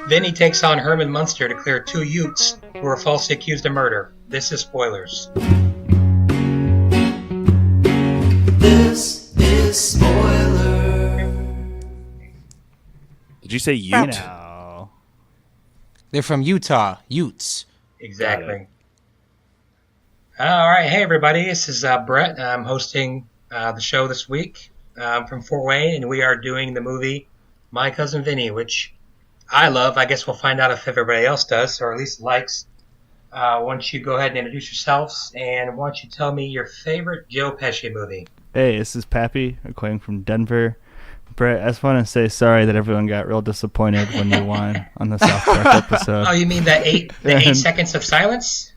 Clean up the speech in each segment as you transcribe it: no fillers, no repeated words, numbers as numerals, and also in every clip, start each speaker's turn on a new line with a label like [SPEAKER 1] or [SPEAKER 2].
[SPEAKER 1] Vinny takes on Herman Munster to clear two Utes who are falsely accused of murder. This is spoilers.
[SPEAKER 2] This is spoiler.
[SPEAKER 3] Did you say Ute?
[SPEAKER 4] No. They're from Utah. Utes.
[SPEAKER 1] Exactly. All right. Hey, everybody. This is Brett. I'm hosting the show this week from Fort Wayne, and we are doing the movie My Cousin Vinny, which I love. I guess we'll find out if everybody else does, or at least likes. Why don't you go ahead and introduce yourselves, and why don't you tell me your favorite Joe Pesci movie?
[SPEAKER 5] Hey, this is Pappy. I'm calling from Denver. Brett, I just want to say sorry that everyone got real disappointed when you won on the South Park episode.
[SPEAKER 1] Oh, you mean the 8 seconds of silence?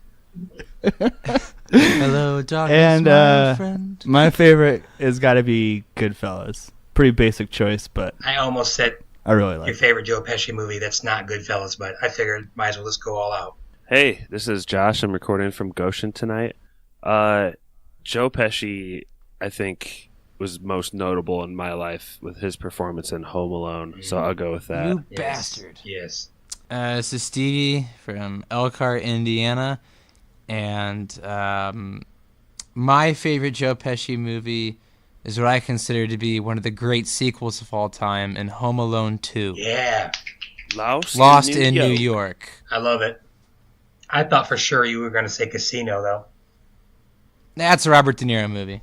[SPEAKER 4] Hello, darkness,
[SPEAKER 5] and
[SPEAKER 4] my friend.
[SPEAKER 5] my favorite has got to be Goodfellas. Pretty basic choice, but
[SPEAKER 1] I almost said
[SPEAKER 5] I really like
[SPEAKER 1] your
[SPEAKER 5] it.
[SPEAKER 1] favorite Joe Pesci movie that's not Goodfellas, but I figured might as well just go all out.
[SPEAKER 3] Hey, this is Josh. I'm recording from Goshen tonight. Joe Pesci, I think, was most notable in my life with his performance in Home Alone, so I'll go with that.
[SPEAKER 4] You
[SPEAKER 1] Yes.
[SPEAKER 4] bastard.
[SPEAKER 1] Yes.
[SPEAKER 4] This is Stevie from Elkhart, Indiana. And my favorite Joe Pesci movie is what I consider to be one of the great sequels of all time in Home Alone 2.
[SPEAKER 1] Yeah.
[SPEAKER 4] Lost in New York.
[SPEAKER 1] I love it. I thought for sure you were going to say Casino, though.
[SPEAKER 4] That's a Robert De Niro movie.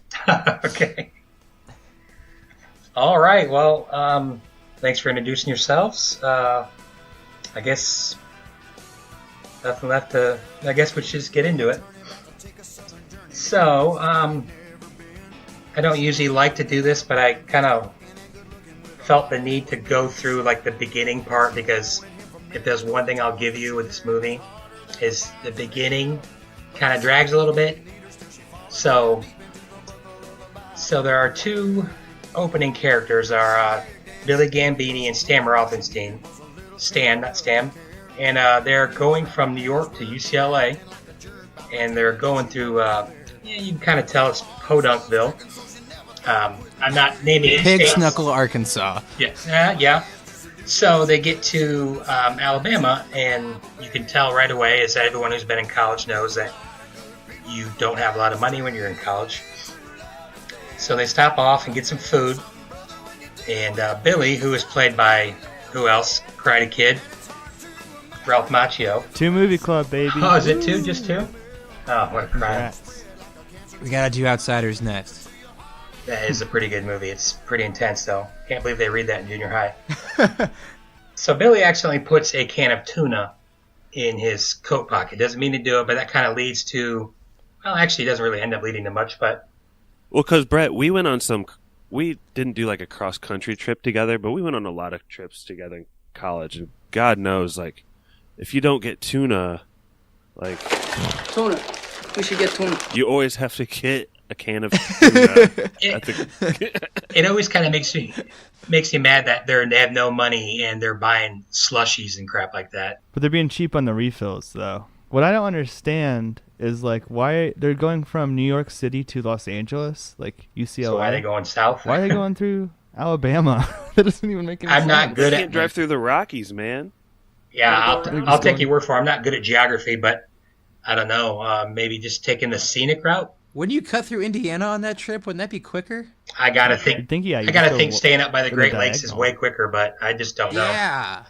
[SPEAKER 1] Okay. All right. Well, thanks for introducing yourselves. I guess nothing left to... I guess we should just get into it. So, I don't usually like to do this, but I kind of felt the need to go through like the beginning part, because if there's one thing I'll give you with this movie is the beginning kind of drags a little bit. So there are two opening characters, are Billy Gambini and Stan Rothenstein. Stan, not Stan. And they're going from New York to UCLA, and they're going through, you can kind of tell it's Podunkville. I'm not naming it.
[SPEAKER 4] Pig's Knuckle, Arkansas.
[SPEAKER 1] Yeah. So they get to Alabama, and you can tell right away, as everyone who's been in college knows, that you don't have a lot of money when you're in college. So they stop off and get some food. And Billy, who is played by, who else? Karate Kid. Ralph Macchio.
[SPEAKER 5] 2 Movie Club, baby.
[SPEAKER 1] Oh, is it 2? Just 2? Oh, what a crime.
[SPEAKER 5] Congrats.
[SPEAKER 4] We gotta do Outsiders next.
[SPEAKER 1] That is a pretty good movie. It's pretty intense, though. Can't believe they read that in junior high. So Billy accidentally puts a can of tuna in his coat pocket. Doesn't mean to do it, but that kind of leads to... Well, actually, it doesn't really end up leading to much, but...
[SPEAKER 3] Well, because, Brett, we went on some... We didn't do like a cross-country trip together, but we went on a lot of trips together in college, and God knows, like, if you don't get tuna, like...
[SPEAKER 2] Tuna. We should get tuna.
[SPEAKER 3] You always have to get a can of tuna.
[SPEAKER 1] It always kind of makes you mad that they have no money and they're buying slushies and crap like that.
[SPEAKER 5] But they're being cheap on the refills, though. What I don't understand is, like, why they're going from New York City to Los Angeles, like UCLA.
[SPEAKER 1] So why are they going south?
[SPEAKER 5] Why are they going through Alabama? That doesn't even make any sense.
[SPEAKER 1] I'm not good
[SPEAKER 3] You
[SPEAKER 1] at...
[SPEAKER 3] can't drive through the Rockies, man.
[SPEAKER 1] Yeah, I'll take your word for it. I'm not good at geography, but I don't know. Maybe just taking the scenic route.
[SPEAKER 4] Wouldn't you cut through Indiana on that trip? Wouldn't that be quicker?
[SPEAKER 1] I gotta think.
[SPEAKER 5] Yeah,
[SPEAKER 1] I gotta think staying up by the
[SPEAKER 5] in
[SPEAKER 1] Great
[SPEAKER 5] the
[SPEAKER 1] Lakes is
[SPEAKER 5] diagonal.
[SPEAKER 1] way quicker, but I just don't know.
[SPEAKER 4] Yeah.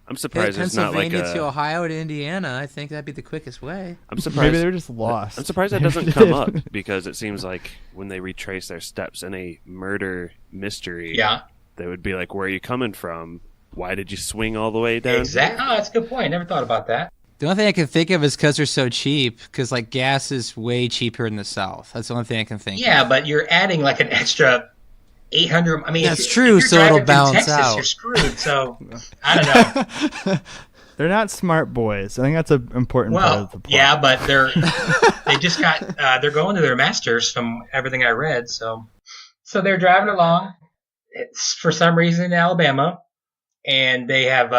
[SPEAKER 3] I'm surprised it's not like
[SPEAKER 4] Pennsylvania to
[SPEAKER 3] a...
[SPEAKER 4] Ohio to Indiana. I think that'd be the quickest way.
[SPEAKER 3] I'm surprised...
[SPEAKER 5] Maybe they were just lost.
[SPEAKER 3] I'm surprised that doesn't come up, because it seems like when they retrace their steps in a murder mystery,
[SPEAKER 1] Yeah,
[SPEAKER 3] they would be like, where are you coming from? Why did you swing all the way down?
[SPEAKER 1] exactly. Oh, that's a good point. Never thought about that.
[SPEAKER 4] The only thing I can think of is because they're so cheap, because like gas is way cheaper in the South. That's the only thing I can think of.
[SPEAKER 1] Yeah, but you're adding like an extra 800. I mean,
[SPEAKER 4] That's
[SPEAKER 1] if
[SPEAKER 4] true,
[SPEAKER 1] you're
[SPEAKER 4] so
[SPEAKER 1] driving
[SPEAKER 4] it'll
[SPEAKER 1] through
[SPEAKER 4] balance
[SPEAKER 1] Texas,
[SPEAKER 4] out.
[SPEAKER 1] You're screwed. So I don't know.
[SPEAKER 5] They're not smart boys. I think that's an important part of
[SPEAKER 1] Well,
[SPEAKER 5] the plot.
[SPEAKER 1] yeah, but they just got they're going to their masters from everything I read. So they're driving along. It's for some reason in Alabama, and they have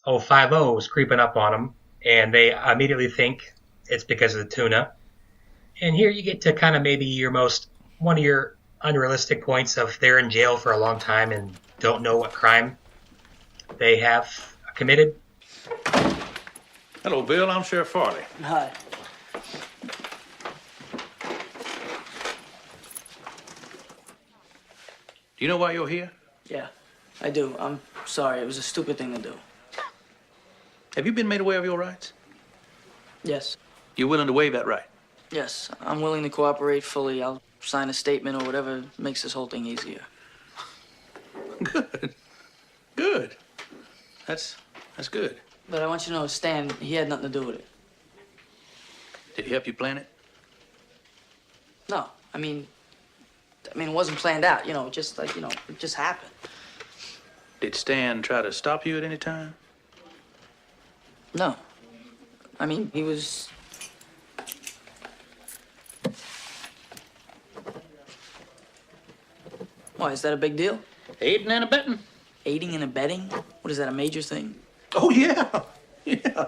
[SPEAKER 1] 50s creeping up on them, and they immediately think it's because of the tuna. And here you get to kind of maybe one of your unrealistic points of they're in jail for a long time and don't know what crime they have. committed.
[SPEAKER 6] Hello, Bill. I'm Sheriff Farley.
[SPEAKER 2] Hi.
[SPEAKER 6] Do you know why you're here?
[SPEAKER 2] Yeah, I do. I'm sorry. It was a stupid thing to do.
[SPEAKER 6] Have you been made aware of your rights?
[SPEAKER 2] Yes.
[SPEAKER 6] You're willing to waive that right?
[SPEAKER 2] Yes, I'm willing to cooperate fully. I'll sign a statement or whatever makes this whole thing easier.
[SPEAKER 6] Good. Good. That's good.
[SPEAKER 2] But I want you to know, Stan, he had nothing to do with it.
[SPEAKER 6] Did he help you plan it?
[SPEAKER 2] No, I mean, it wasn't planned out, just like, it just happened.
[SPEAKER 6] Did Stan try to stop you at any time?
[SPEAKER 2] No. I mean, he was... Why, is that a big deal?
[SPEAKER 6] Aiding and abetting.
[SPEAKER 2] Aiding and abetting? What is that, a major thing?
[SPEAKER 6] Oh, yeah. Yeah.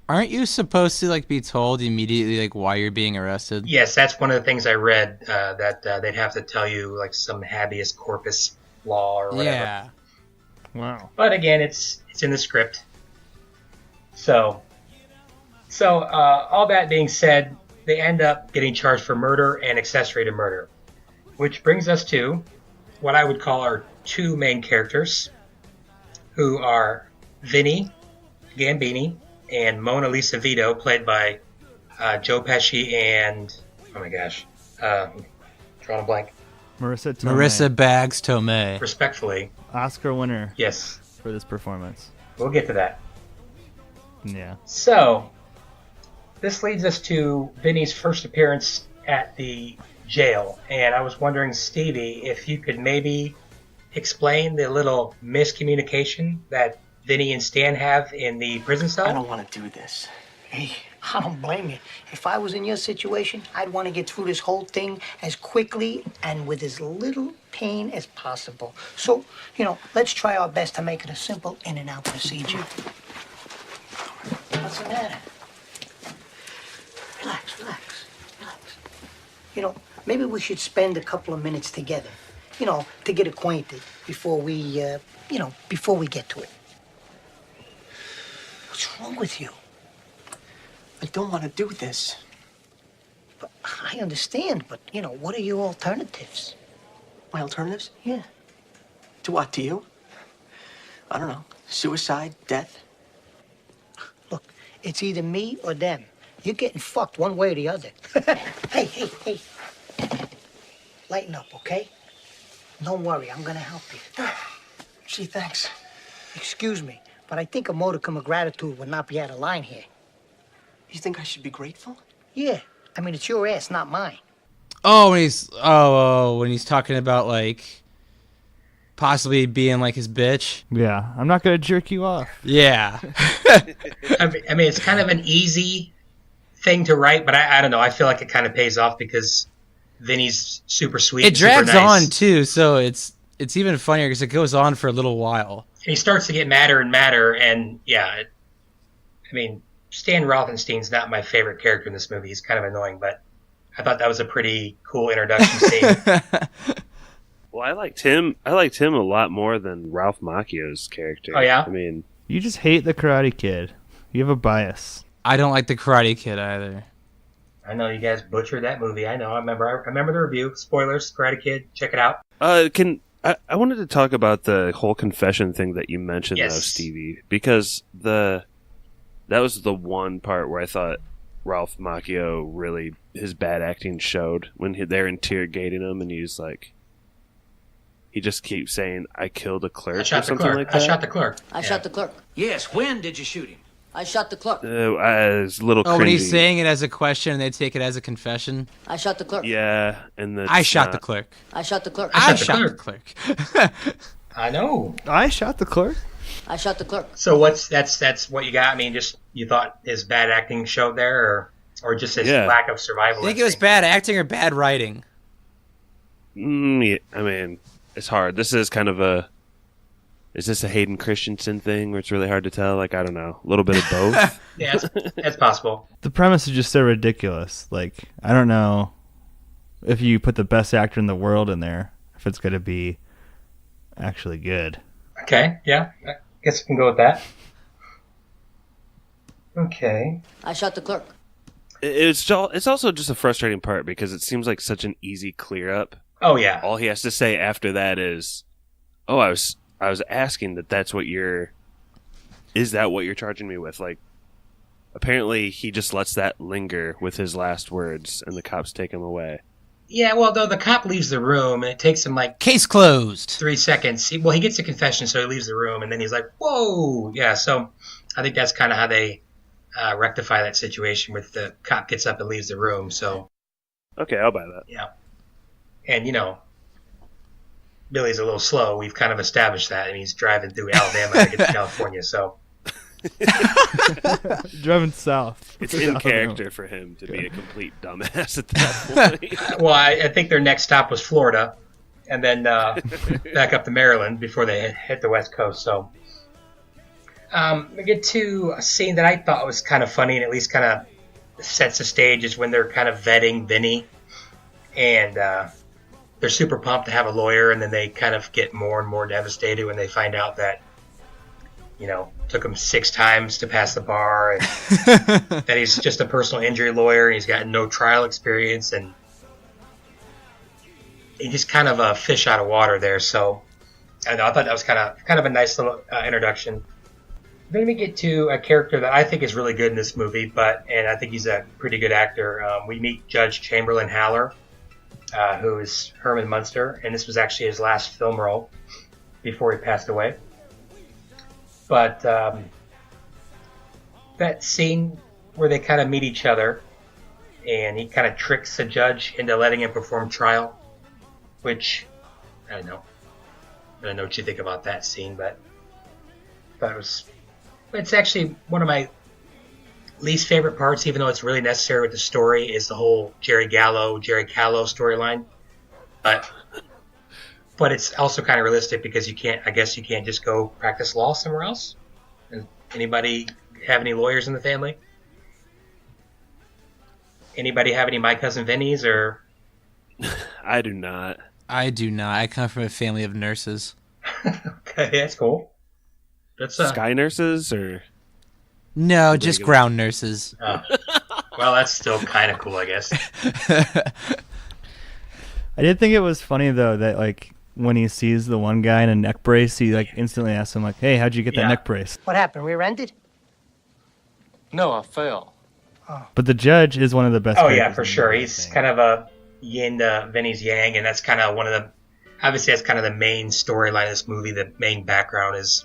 [SPEAKER 4] Aren't you supposed to be told immediately why you're being arrested?
[SPEAKER 1] Yes, that's one of the things I read, that they'd have to tell you some habeas corpus law or whatever.
[SPEAKER 4] Yeah.
[SPEAKER 5] Wow.
[SPEAKER 1] But again, it's in the script. So all that being said, they end up getting charged for murder and accessory to murder, which brings us to what I would call our two main characters, who are Vinny Gambini and Mona Lisa Vito, played by Joe Pesci and, oh my gosh, drawing a blank.
[SPEAKER 5] Marisa Tomei.
[SPEAKER 4] Marisa Bags Tomei.
[SPEAKER 1] Respectfully,
[SPEAKER 5] Oscar winner
[SPEAKER 1] yes,
[SPEAKER 5] for this performance.
[SPEAKER 1] we'll get to that.
[SPEAKER 5] Yeah.
[SPEAKER 1] So, this leads us to Vinny's first appearance at the jail, and I was wondering, Stevie, if you could maybe explain the little miscommunication that Vinny and Stan have in the prison cell?
[SPEAKER 7] I don't want to do this. Hey, I don't blame you. If I was in your situation, I'd want to get through this whole thing as quickly and with as little pain as possible. So, let's try our best to make it a simple in and out procedure. What's the matter? Relax. Maybe we should spend a couple of minutes together, to get acquainted before we get to it. What's wrong with you?
[SPEAKER 8] I don't want to do this.
[SPEAKER 7] But I understand, but, what are your alternatives?
[SPEAKER 8] My alternatives?
[SPEAKER 7] Yeah.
[SPEAKER 8] To what, to you? I don't know. Suicide, death?
[SPEAKER 7] Look, it's either me or them. You're getting fucked one way or the other. Hey. Lighten up, okay? Don't worry, I'm gonna help you.
[SPEAKER 8] Gee, thanks.
[SPEAKER 7] Excuse me, but I think a modicum of gratitude would not be out of line here.
[SPEAKER 8] You think I should be grateful?
[SPEAKER 7] Yeah, it's your ass, not mine.
[SPEAKER 4] Oh, when he's talking about possibly being his bitch.
[SPEAKER 5] Yeah. I'm not going to jerk you off.
[SPEAKER 4] Yeah.
[SPEAKER 1] It's kind of an easy thing to write, but I don't know. I feel like it kind of pays off because Vinny's super sweet.
[SPEAKER 4] It drags
[SPEAKER 1] super nice.
[SPEAKER 4] on too, so it's even funnier because it goes on for a little while.
[SPEAKER 1] And he starts to get madder and madder, and yeah, Stan Rothenstein's not my favorite character in this movie. He's kind of annoying, but I thought that was a pretty cool introduction scene.
[SPEAKER 3] Well, I liked him a lot more than Ralph Macchio's character.
[SPEAKER 1] Oh, yeah?
[SPEAKER 5] You just hate the Karate Kid. You have a bias.
[SPEAKER 4] I don't like the Karate Kid either.
[SPEAKER 1] I know you guys butchered that movie. I know. I remember the review. Spoilers, Karate Kid. Check it out.
[SPEAKER 3] I wanted to talk about the whole confession thing that you mentioned,
[SPEAKER 1] Yes.
[SPEAKER 3] though, Stevie, because that was the one part where I thought Ralph Macchio really, his bad acting showed when they're interrogating him, and he just keeps saying, "I killed a clerk"
[SPEAKER 1] I shot
[SPEAKER 3] or
[SPEAKER 1] the
[SPEAKER 3] something
[SPEAKER 1] clerk.
[SPEAKER 3] like that.
[SPEAKER 1] I shot the clerk.
[SPEAKER 2] I shot the clerk.
[SPEAKER 6] Yes, when did you shoot him?
[SPEAKER 2] I shot the clerk.
[SPEAKER 3] It's a little cringy.
[SPEAKER 4] Oh, when he's saying it as a question and they take it as a confession.
[SPEAKER 2] I shot the clerk.
[SPEAKER 3] Yeah, and
[SPEAKER 4] I shot the clerk.
[SPEAKER 2] I shot the clerk.
[SPEAKER 4] I
[SPEAKER 1] shot the
[SPEAKER 4] shot the clerk.
[SPEAKER 1] I know.
[SPEAKER 5] I shot the clerk.
[SPEAKER 2] I shot the clerk.
[SPEAKER 1] So that's what you got? Just you thought his bad acting showed there, or just his lack of survival?
[SPEAKER 4] You think it was bad acting or bad writing?
[SPEAKER 3] Yeah, it's hard. This is kind of is this a Hayden Christensen thing where it's really hard to tell? I don't know. A little bit of both.
[SPEAKER 1] Yeah, that's possible.
[SPEAKER 5] The premise is just so ridiculous. I don't know if you put the best actor in the world in there, if it's going to be actually good.
[SPEAKER 1] Okay, yeah. I guess we can go with that. Okay.
[SPEAKER 2] I shot the clerk.
[SPEAKER 3] It's also just a frustrating part because it seems like such an easy clear up.
[SPEAKER 1] Oh yeah.
[SPEAKER 3] All he has to say after that is, "Oh, I was asking that's what is that what you're charging me with?" Like, apparently he just lets that linger with his last words, and the cops take him away.
[SPEAKER 1] Yeah, well, though the cop leaves the room, and it takes him like
[SPEAKER 4] Case closed.
[SPEAKER 1] 3 seconds. He gets a confession, so he leaves the room, and then he's like, "Whoa!" Yeah, so I think that's kind of how they rectify that situation. With the cop gets up and leaves the room. So
[SPEAKER 3] Okay, I'll buy that.
[SPEAKER 1] yeah, and Billy's a little slow. We've kind of established that, and he's driving through Alabama to get to California. So
[SPEAKER 5] Driving south.
[SPEAKER 3] It's in character for him to be a complete dumbass at that point.
[SPEAKER 1] well, I think their next stop was Florida, and then back up to Maryland before they hit the West Coast. So we get to a scene that I thought was kind of funny and at least kind of sets the stage is when they're kind of vetting Vinny, and they're super pumped to have a lawyer, and then they kind of get more and more devastated when they find out that took him 6 times to pass the bar, and that he's just a personal injury lawyer, and he's got no trial experience, and he's just kind of a fish out of water there. So I thought that was kind of a nice little introduction. Then we get to a character that I think is really good in this movie, and I think he's a pretty good actor. We meet Judge Chamberlain Haller, who is Herman Munster, and this was actually his last film role before he passed away. But that scene where they kind of meet each other, and he kind of tricks the judge into letting him perform trial, which, I don't know what you think about that scene, but I thought it's actually one of my least favorite parts, even though it's really necessary with the story, is the whole Jerry Callow storyline. But it's also kind of realistic because you can't just go practice law somewhere else. Anybody have any lawyers in the family? Anybody have any My Cousin Vinny's or?
[SPEAKER 3] I do not.
[SPEAKER 4] I do not. I come from a family of nurses.
[SPEAKER 1] Okay, that's cool. That's
[SPEAKER 3] Sky nurses or?
[SPEAKER 4] No, just ground nurses.
[SPEAKER 1] Well, that's still kind of cool, I guess.
[SPEAKER 5] I did think it was funny though that when he sees the one guy in a neck brace, he instantly asks him "Hey, how'd you get that neck brace?"
[SPEAKER 7] What happened? Rear-ended?
[SPEAKER 8] No, I fell.
[SPEAKER 5] But the judge is one of the best.
[SPEAKER 1] Oh yeah, for sure. He's kind of a yin to Vinny's yang, and that's kind of obviously that's kind of the main storyline of this movie. The main background is,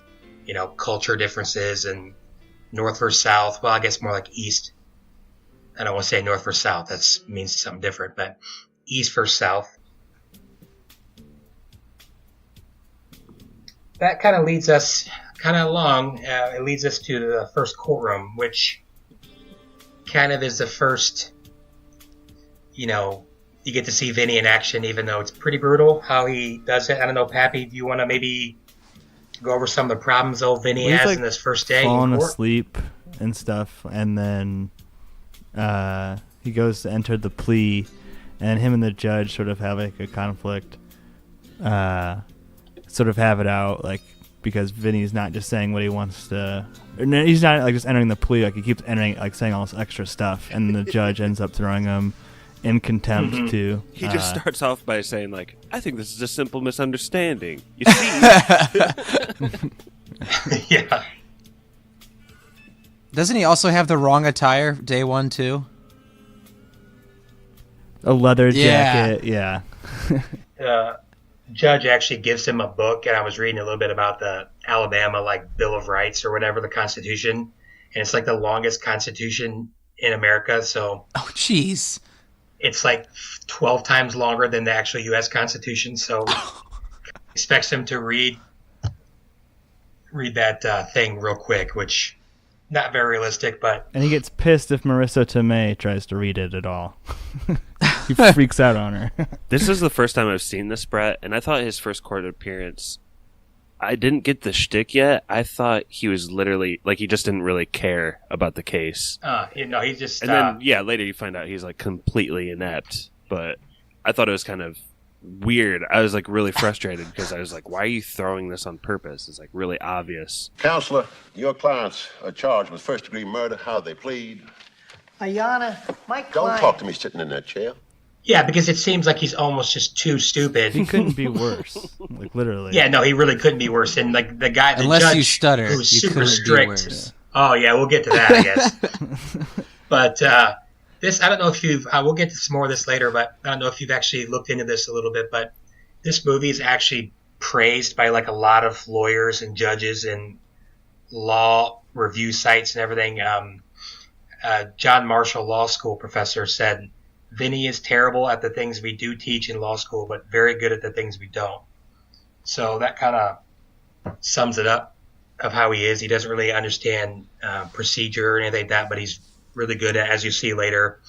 [SPEAKER 1] culture differences and North versus South. Well, I guess more like East. I don't want to say North versus South. That means something different, but East versus South. That kind of leads us along. It leads us to the first courtroom, which kind of is the first, you get to see Vinny in action, even though it's pretty brutal how he does it. I don't know, Pappy, do you want to maybe go over some of the problems old Vinny has in this first day?
[SPEAKER 5] Falling asleep and stuff, and then he goes to enter the plea, and him and the judge sort of have a conflict. Sort of have it out, because Vinny's not just saying what he wants to. He's not just entering the plea. He keeps entering, saying all this extra stuff, and the judge ends up throwing him in contempt too.
[SPEAKER 3] He just starts off by saying I think this is a simple misunderstanding. You see?
[SPEAKER 1] Yeah.
[SPEAKER 4] Doesn't he also have the wrong attire day one too?
[SPEAKER 5] A leather jacket, yeah.
[SPEAKER 1] Judge actually gives him a book, and I was reading a little bit about the Alabama Bill of Rights or whatever, the Constitution, and it's the longest Constitution in America. So,
[SPEAKER 4] oh jeez,
[SPEAKER 1] it's 12 times longer than the actual U.S. Constitution. So, expects him to read that thing real quick, which not very realistic, but.
[SPEAKER 5] And he gets pissed if Marisa Tomei tries to read it at all. He freaks out on her.
[SPEAKER 3] This is the first time I've seen this, Brett, and I thought his first court appearance, I didn't get the shtick yet. I thought he was literally, he just didn't really care about the case.
[SPEAKER 1] He just...
[SPEAKER 3] And then, later you find out he's, completely inept. But I thought it was kind of weird. I was like really frustrated because I was like, why are you throwing this on purpose? It's like really obvious.
[SPEAKER 9] Counselor, your clients are charged with first-degree murder. How they plead?
[SPEAKER 7] Ayana, my
[SPEAKER 9] Don't
[SPEAKER 7] client...
[SPEAKER 9] talk to me sitting in that chair.
[SPEAKER 1] Yeah, because it seems like he's almost just too stupid.
[SPEAKER 5] He couldn't be worse. Like, literally.
[SPEAKER 1] Yeah, no, he really couldn't be worse. And like the guy, the
[SPEAKER 4] Unless
[SPEAKER 1] judge,
[SPEAKER 4] you stutter,
[SPEAKER 1] who's
[SPEAKER 4] you
[SPEAKER 1] super
[SPEAKER 4] couldn't be
[SPEAKER 1] strict.
[SPEAKER 4] worse.
[SPEAKER 1] Oh yeah, we'll get to that, I guess. But this, I don't know if you've. We'll get to some more of this later, but I don't know if you've actually looked into this a little bit. But this movie is actually praised by like a lot of lawyers and judges and law review sites and everything. John Marshall, law school professor, said Vinny is terrible at the things we do teach in law school, but very good at the things we don't. So that kind of sums it up of how he is. He doesn't really understand procedure or anything like that, but he's really good at, as you see later,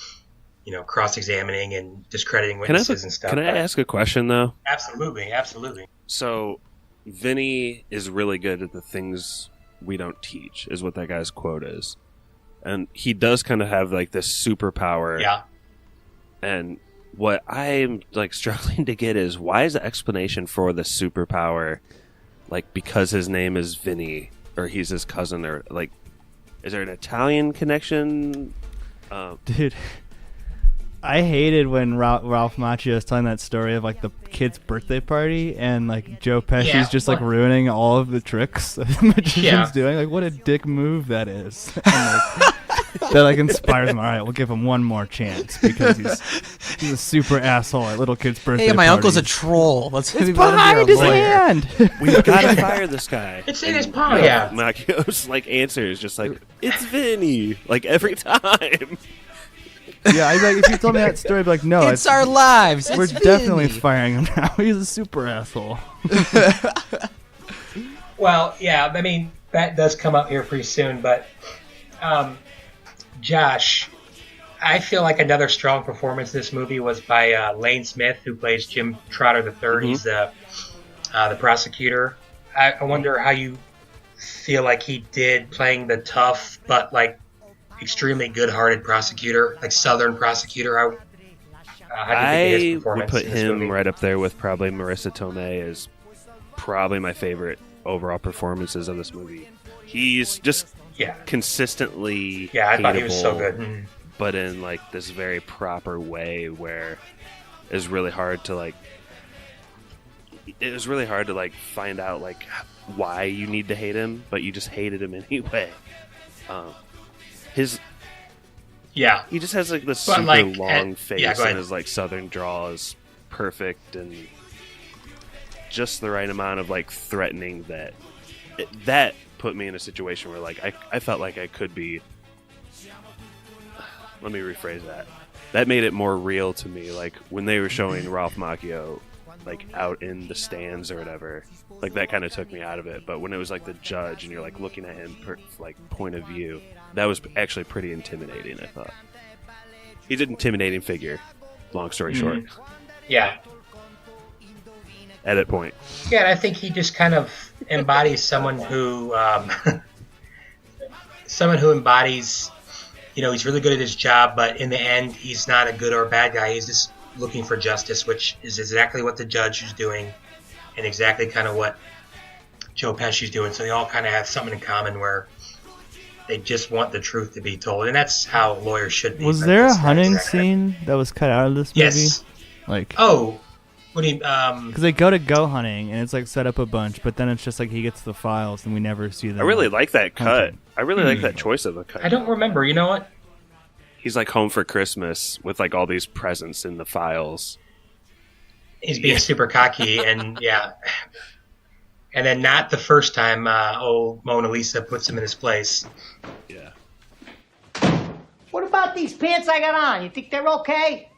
[SPEAKER 1] cross-examining and discrediting witnesses and stuff.
[SPEAKER 3] Can I ask a question, though?
[SPEAKER 1] Absolutely, absolutely.
[SPEAKER 3] So, Vinny is really good at the things we don't teach, is what that guy's quote is. And he does kind of have, like, this superpower.
[SPEAKER 1] Yeah.
[SPEAKER 3] And what I'm, like, struggling to get is, why is the explanation for the superpower, like, because his name is Vinny, or he's his cousin, or, like, is there an Italian connection?
[SPEAKER 5] Dude, I hated when Ralph Macchio was telling that story of like the kid's birthday party and like Joe Pesci's just like ruining all of the tricks the magician's doing. Like, what a dick move that is. And, like, that like inspires him. All right, we'll give him one more chance because he's a super asshole at little kids' birthday
[SPEAKER 4] Hey, my
[SPEAKER 5] parties.
[SPEAKER 4] uncle's a troll. It's
[SPEAKER 5] behind his hand.
[SPEAKER 3] We've got to fire this guy.
[SPEAKER 1] It's in his paw. Yeah.
[SPEAKER 3] Macchio's like answer is just like, it's Vinny, like every time.
[SPEAKER 5] Yeah, I like if you told me that story, I'd be like, no,
[SPEAKER 4] it's our lives.
[SPEAKER 5] We're
[SPEAKER 4] It's
[SPEAKER 5] definitely
[SPEAKER 4] Vinny.
[SPEAKER 5] firing him now. He's a super asshole.
[SPEAKER 1] Well, yeah, I mean, that does come up here pretty soon, but Josh, I feel like another strong performance in this movie was by Lane Smith, who plays Jim Trotter III. Mm-hmm. He's the prosecutor. I wonder how you feel like he did playing the tough but like extremely good-hearted prosecutor, like Southern prosecutor. How do you think his performance
[SPEAKER 3] would put
[SPEAKER 1] in this
[SPEAKER 3] him
[SPEAKER 1] movie?
[SPEAKER 3] right up there with probably Marisa Tomei as probably my favorite overall performances of this movie. He's just consistently
[SPEAKER 1] I thought he was so
[SPEAKER 3] hateable,
[SPEAKER 1] good. Mm.
[SPEAKER 3] but in like this very proper way where it's really hard to like. It was really hard to like find out like why you need to hate him, but you just hated him anyway. He just has like this super long face, and his like southern drawl is perfect, and just the right amount of like threatening that put me in a situation where like I felt like I could be. Let me rephrase that. That made it more real to me. Like when they were showing Ralph Macchio like out in the stands or whatever, like that kind of took me out of it. But when it was like the judge and you're like looking at him like point of view, that was actually pretty intimidating. I thought he's an intimidating figure. Long story short,
[SPEAKER 1] yeah.
[SPEAKER 3] Edit point.
[SPEAKER 1] Yeah, and I think he just kind of embodies someone who embodies, he's really good at his job, but in the end, he's not a good or a bad guy. He's just looking for justice, which is exactly what the judge is doing and exactly kind of what Joe Pesci's doing. So they all kind of have something in common where they just want the truth to be told, and that's how lawyers should be.
[SPEAKER 5] Was there a hunting scene that was cut out of this movie?
[SPEAKER 1] Yes.
[SPEAKER 5] Like,
[SPEAKER 1] what do you?
[SPEAKER 5] Because they go hunting, and it's like set up a bunch, but then it's just like he gets the files, and we never see them.
[SPEAKER 3] I really like that cut.
[SPEAKER 5] hunting.
[SPEAKER 3] I really like that choice of a cut.
[SPEAKER 1] I don't remember. You know what?
[SPEAKER 3] He's like home for Christmas with like all these presents in the files.
[SPEAKER 1] He's being super cocky, and and then not the first time old Mona Lisa puts him in his place.
[SPEAKER 3] Yeah.
[SPEAKER 7] What about these pants I got on? You think they're okay?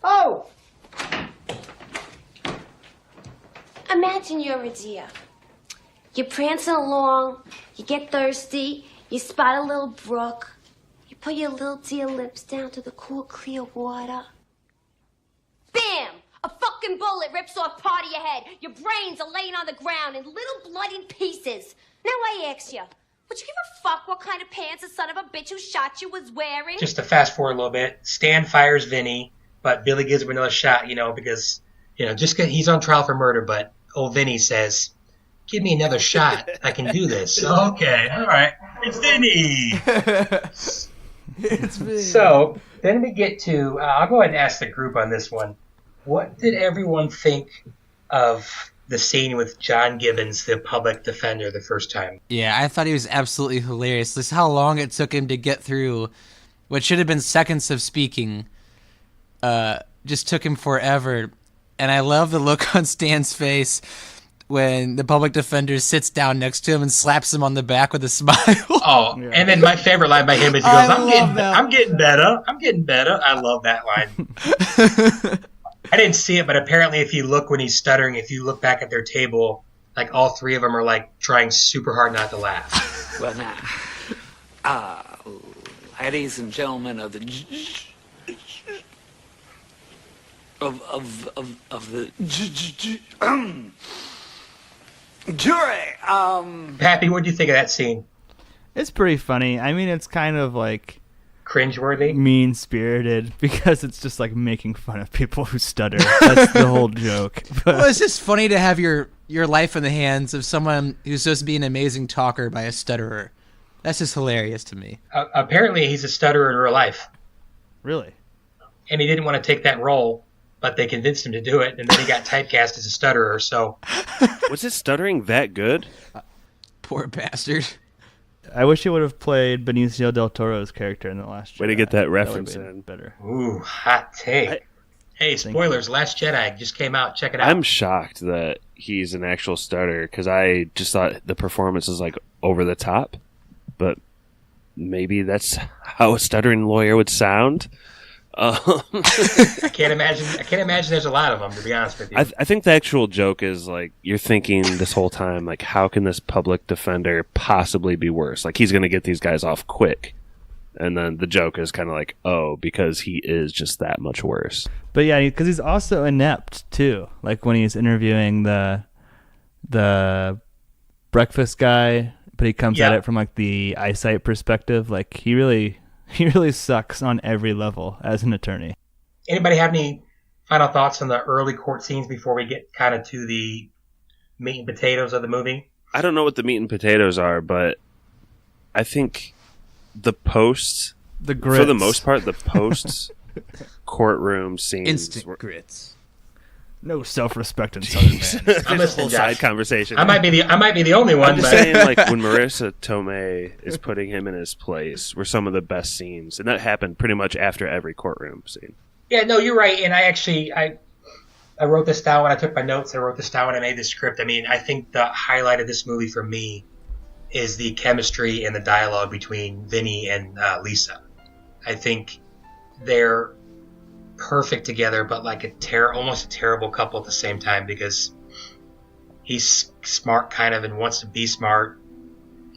[SPEAKER 7] Oh!
[SPEAKER 10] Imagine you're a deer. You're prancing along, you get thirsty, you spot a little brook, you put your little deer lips down to the cool, clear water. Bam! A fucking bullet rips off part of your head. Your brains are laying on the ground in little bloody pieces. Now I ask you, would you give a fuck what kind of pants the son of a bitch who shot you was wearing?
[SPEAKER 1] Just to fast forward a little bit, Stan fires Vinny, but Billy gives him another shot, because, just 'cause he's on trial for murder, but old Vinny says, give me another shot. I can do this. Okay, all right. It's Vinny.
[SPEAKER 4] It's me.
[SPEAKER 1] So then we get to, I'll go ahead and ask the group on this one. What did everyone think of the scene with John Gibbons, the public defender, the first time?
[SPEAKER 4] Yeah, I thought he was absolutely hilarious. This is how long it took him to get through what should have been seconds of speaking. Just took him forever. And I love the look on Stan's face when the public defender sits down next to him and slaps him on the back with a smile.
[SPEAKER 1] Oh, yeah. And then my favorite line by him is he goes, I'm getting better. I'm getting better. I love that line. I didn't see it, but apparently if you look when he's stuttering, if you look back at their table, like all three of them are like trying super hard not to laugh.
[SPEAKER 11] Well, now, ladies and gentlemen of the of the jury.
[SPEAKER 1] Pappy, what do you think of that scene?
[SPEAKER 5] It's pretty funny. I mean, it's kind of like
[SPEAKER 1] cringeworthy,
[SPEAKER 5] mean-spirited, because it's just like making fun of people who stutter. That's the whole joke. But
[SPEAKER 4] well, it's just funny to have your life in the hands of someone who's supposed to be an amazing talker by a stutterer. That's just hilarious to me.
[SPEAKER 1] Apparently, he's a stutterer in real life.
[SPEAKER 5] Really?
[SPEAKER 1] And he didn't want to take that role, but they convinced him to do it, and then he got typecast as a stutterer. So,
[SPEAKER 3] was his stuttering that good?
[SPEAKER 4] Poor bastard.
[SPEAKER 5] I wish he would have played Benicio del Toro's character in The Last Jedi.
[SPEAKER 3] Way to get that reference in.
[SPEAKER 5] Better.
[SPEAKER 1] Ooh, hot take. Hey, spoilers, Last Jedi just came out. Check it out.
[SPEAKER 3] I'm shocked that he's an actual stutterer, because I just thought the performance is like over the top. But maybe that's how a stuttering lawyer would sound.
[SPEAKER 1] I can't imagine there's a lot of them, to be honest with you.
[SPEAKER 3] I think the actual joke is like you're thinking this whole time, like, how can this public defender possibly be worse? Like, he's going to get these guys off quick. And then the joke is kind of like, oh, because he is just that much worse.
[SPEAKER 5] But yeah, because he's also inept too. Like when he's interviewing the breakfast guy, but he comes at it from like the eyesight perspective. Like he really sucks on every level as an attorney.
[SPEAKER 1] Anybody have any final thoughts on the early court scenes before we get kind of to the meat and potatoes of the movie?
[SPEAKER 3] I don't know what the meat and potatoes are, but I think the posts,
[SPEAKER 5] for the
[SPEAKER 3] most part, the posts courtroom scenes,
[SPEAKER 4] instant grits.
[SPEAKER 5] No self-respect in Southern man.
[SPEAKER 1] I'm listening,
[SPEAKER 3] side conversation.
[SPEAKER 1] I might be the only one.
[SPEAKER 3] I'm just saying, like when Marisa Tomei is putting him in his place, were some of the best scenes, and that happened pretty much after every courtroom scene.
[SPEAKER 1] Yeah, no, you're right, and I wrote this down when I took my notes. I wrote this down when I made the script. I mean, I think the highlight of this movie for me is the chemistry and the dialogue between Vinny and Lisa. I think they're perfect together, but like almost a terrible couple at the same time, because he's smart kind of and wants to be smart,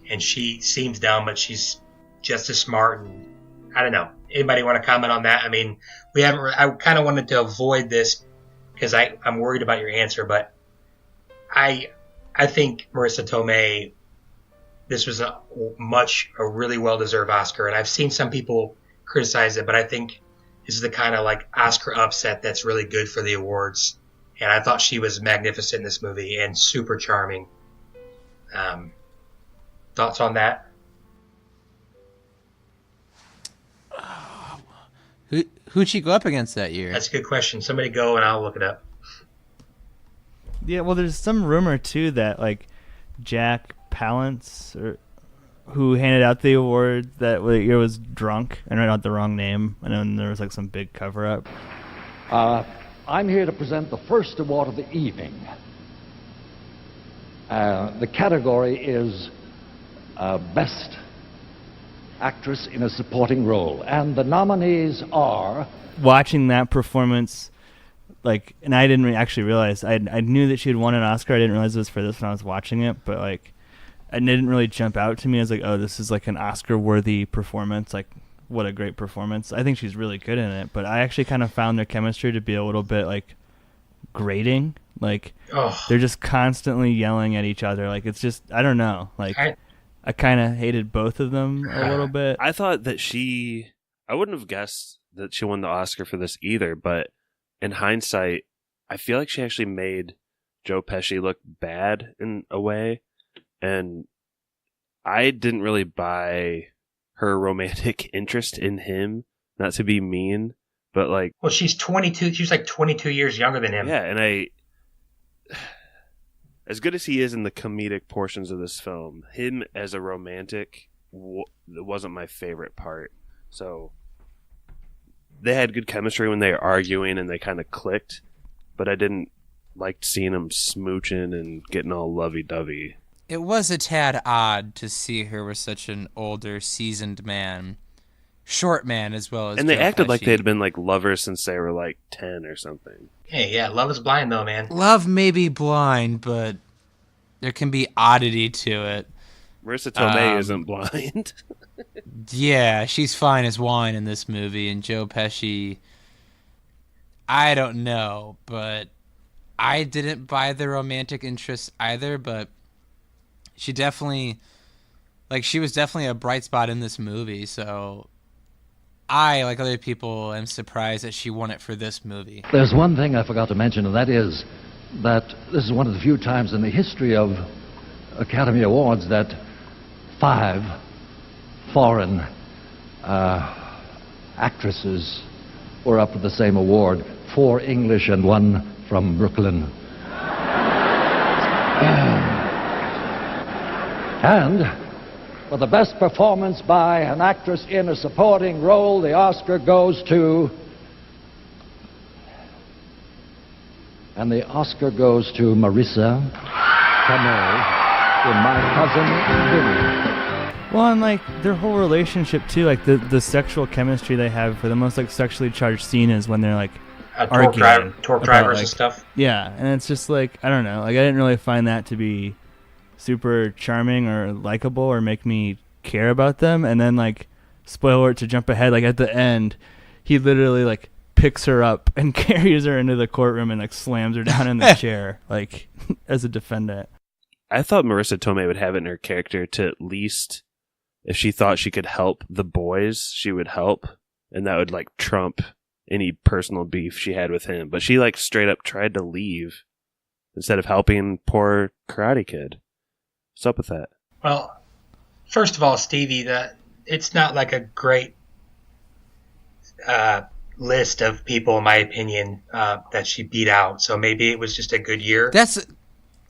[SPEAKER 1] and she seems dumb, but she's just as smart. And I don't know. Anybody want to comment on that? I mean, I kind of wanted to avoid this because I'm worried about your answer, but I think Marisa Tomei, this was a really well-deserved Oscar, and I've seen some people criticize it, but I think this is the kind of like Oscar upset that's really good for the awards. And I thought she was magnificent in this movie and super charming. Thoughts on that?
[SPEAKER 4] Who'd she go up against that year?
[SPEAKER 1] That's a good question. Somebody go and I'll look it up.
[SPEAKER 5] Yeah, well, there's some rumor too that like Jack Palance, who handed out the award that year, was drunk and wrote out the wrong name, and then there was like some big cover-up.
[SPEAKER 12] I'm here to present the first award of the evening. The category is Best Actress in a Supporting Role, and the nominees are...
[SPEAKER 5] Watching that performance, like, and I didn't actually realize, I knew that she had won an Oscar. I didn't realize it was for this when I was watching it, but like, it didn't really jump out to me as like, oh, this is like an Oscar-worthy performance. Like, what a great performance. I think she's really good in it, but I actually kind of found their chemistry to be a little bit like grating. Like, they're just constantly yelling at each other. Like, it's just, I don't know. Like, I kind of hated both of them a little bit.
[SPEAKER 3] I thought that I wouldn't have guessed that she won the Oscar for this either, but in hindsight, I feel like she actually made Joe Pesci look bad in a way, and I didn't really buy her romantic interest in him, not to be mean, but like...
[SPEAKER 1] Well, she's 22. She's like 22 years younger than him.
[SPEAKER 3] Yeah, and as good as he is in the comedic portions of this film, him as a romantic wasn't my favorite part. So they had good chemistry when they were arguing and they kind of clicked, but I didn't like seeing them smooching and getting all lovey-dovey.
[SPEAKER 4] It was a tad odd to see her with such an older, seasoned man. Short man as well as
[SPEAKER 3] And they
[SPEAKER 4] Joe
[SPEAKER 3] acted like
[SPEAKER 4] Pesci.
[SPEAKER 3] they had been like lovers since they were like 10 or something.
[SPEAKER 1] Hey, yeah, love is blind though, man.
[SPEAKER 4] Love may be blind, but there can be oddity to it.
[SPEAKER 3] Marisa Tomei isn't blind.
[SPEAKER 4] Yeah, she's fine as wine in this movie, and Joe Pesci, I don't know, but I didn't buy the romantic interest either, but she definitely, she was definitely a bright spot in this movie, so I, like other people, am surprised that she won it for this movie.
[SPEAKER 12] There's one thing I forgot to mention, and that is that this is one of the few times in the history of Academy Awards that 5 foreign actresses were up for the same award, 4 English and 1 from Brooklyn. And for the best performance by an actress in a supporting role, the Oscar goes to... And the Oscar goes to Marisa Tomei in My Cousin Vinny.
[SPEAKER 5] Well, and like their whole relationship too, like the sexual chemistry they have for the most like sexually charged scene is when they're like arguing
[SPEAKER 1] torque
[SPEAKER 5] about,
[SPEAKER 1] drivers
[SPEAKER 5] like,
[SPEAKER 1] and stuff.
[SPEAKER 5] Yeah, and it's just like I don't know, like I didn't really find that to be super charming or likable or make me care about them. And then like spoiler to jump ahead, like at the end, he literally like picks her up and carries her into the courtroom and like slams her down in the chair, like as a defendant.
[SPEAKER 3] I thought Marisa Tomei would have it in her character to at least, if she thought she could help the boys, she would help, and that would like trump any personal beef she had with him. But she like straight up tried to leave instead of helping poor Karate Kid. What's up with that?
[SPEAKER 1] Well, first of all, Stevie, it's not like a great list of people, in my opinion, that she beat out. So maybe it was just a good year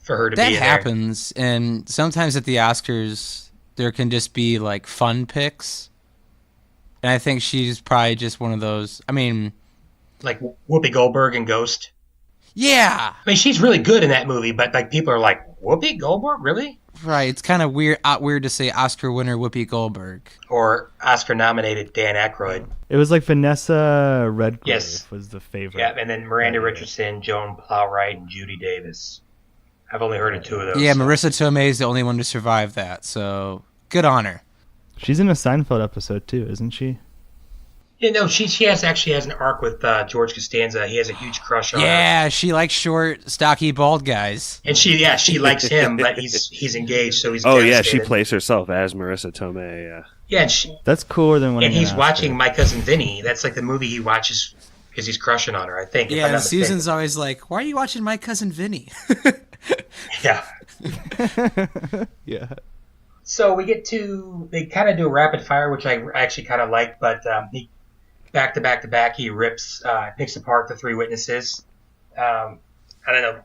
[SPEAKER 1] for her to be in there.
[SPEAKER 4] That happens, and sometimes at the Oscars, there can just be like fun picks. And I think she's probably just one of those. I mean,
[SPEAKER 1] like Whoopi Goldberg in Ghost.
[SPEAKER 4] Yeah.
[SPEAKER 1] I mean, she's really good in that movie, but like people are like, Whoopi Goldberg, really?
[SPEAKER 4] Right. It's kind of weird to say Oscar winner Whoopi Goldberg
[SPEAKER 1] or Oscar nominated Dan Aykroyd.
[SPEAKER 5] It was like Vanessa Redgrave
[SPEAKER 1] yes.
[SPEAKER 5] was the favorite.
[SPEAKER 1] Yeah, and then Miranda Richardson, Joan Plowright, and Judi Davis. I've only heard of 2 of those.
[SPEAKER 4] Yeah, Marisa Tomei is the only one to survive that, so good on her.
[SPEAKER 5] She's in a Seinfeld episode too, isn't she?
[SPEAKER 1] Yeah, no, she actually has an arc with George Costanza. He has a huge crush on her.
[SPEAKER 4] Yeah, she likes short, stocky, bald guys.
[SPEAKER 1] And she likes him, but he's engaged, so he's
[SPEAKER 3] she plays herself as Marisa Tomei. Yeah.
[SPEAKER 1] Yeah, and
[SPEAKER 5] that's cooler than when.
[SPEAKER 1] And he's watching My Cousin Vinny. That's like the movie he watches because he's crushing on her. I think.
[SPEAKER 4] Yeah, and Susan's always like, "Why are you watching My Cousin Vinny?"
[SPEAKER 1] Yeah.
[SPEAKER 5] Yeah.
[SPEAKER 1] So they kind of do a rapid fire, which I actually kind of like, but he back to back, he picks apart the 3 witnesses. I don't know,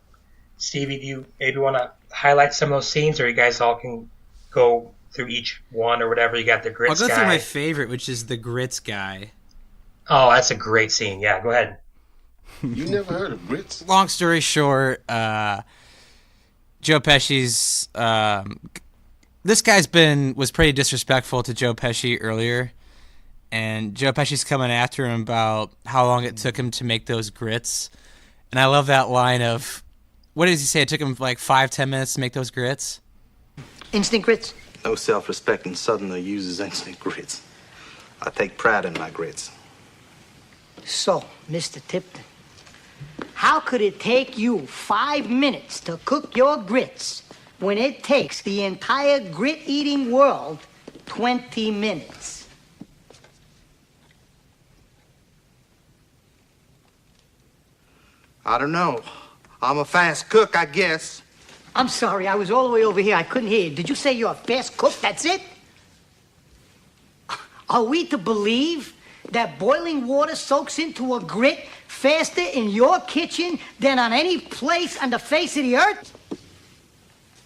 [SPEAKER 1] Stevie, do you maybe want to highlight some of those scenes, or you guys all can go through each one or whatever? You got the grits guy.
[SPEAKER 4] I'll go through my favorite, which is the grits guy.
[SPEAKER 1] Oh, that's a great scene. Yeah, go ahead.
[SPEAKER 9] You never heard of grits?
[SPEAKER 4] Long story short, Joe Pesci's this guy's was pretty disrespectful to Joe Pesci earlier, and Joe Pesci's coming after him about how long it took him to make those grits. And I love that line of, what does he say? It took him like 5-10 minutes to make those grits?
[SPEAKER 7] Instant grits?
[SPEAKER 6] No self-respecting Southerner uses instant grits. I take pride in my grits.
[SPEAKER 7] So, Mr. Tipton, how could it take you 5 minutes to cook your grits when it takes the entire grit-eating world 20 minutes?
[SPEAKER 6] I don't know. I'm a fast cook, I guess.
[SPEAKER 7] I'm sorry, I was all the way over here. I couldn't hear you. Did you say you're a fast cook? That's it? Are we to believe that boiling water soaks into a grit faster in your kitchen than on any place on the face of the earth?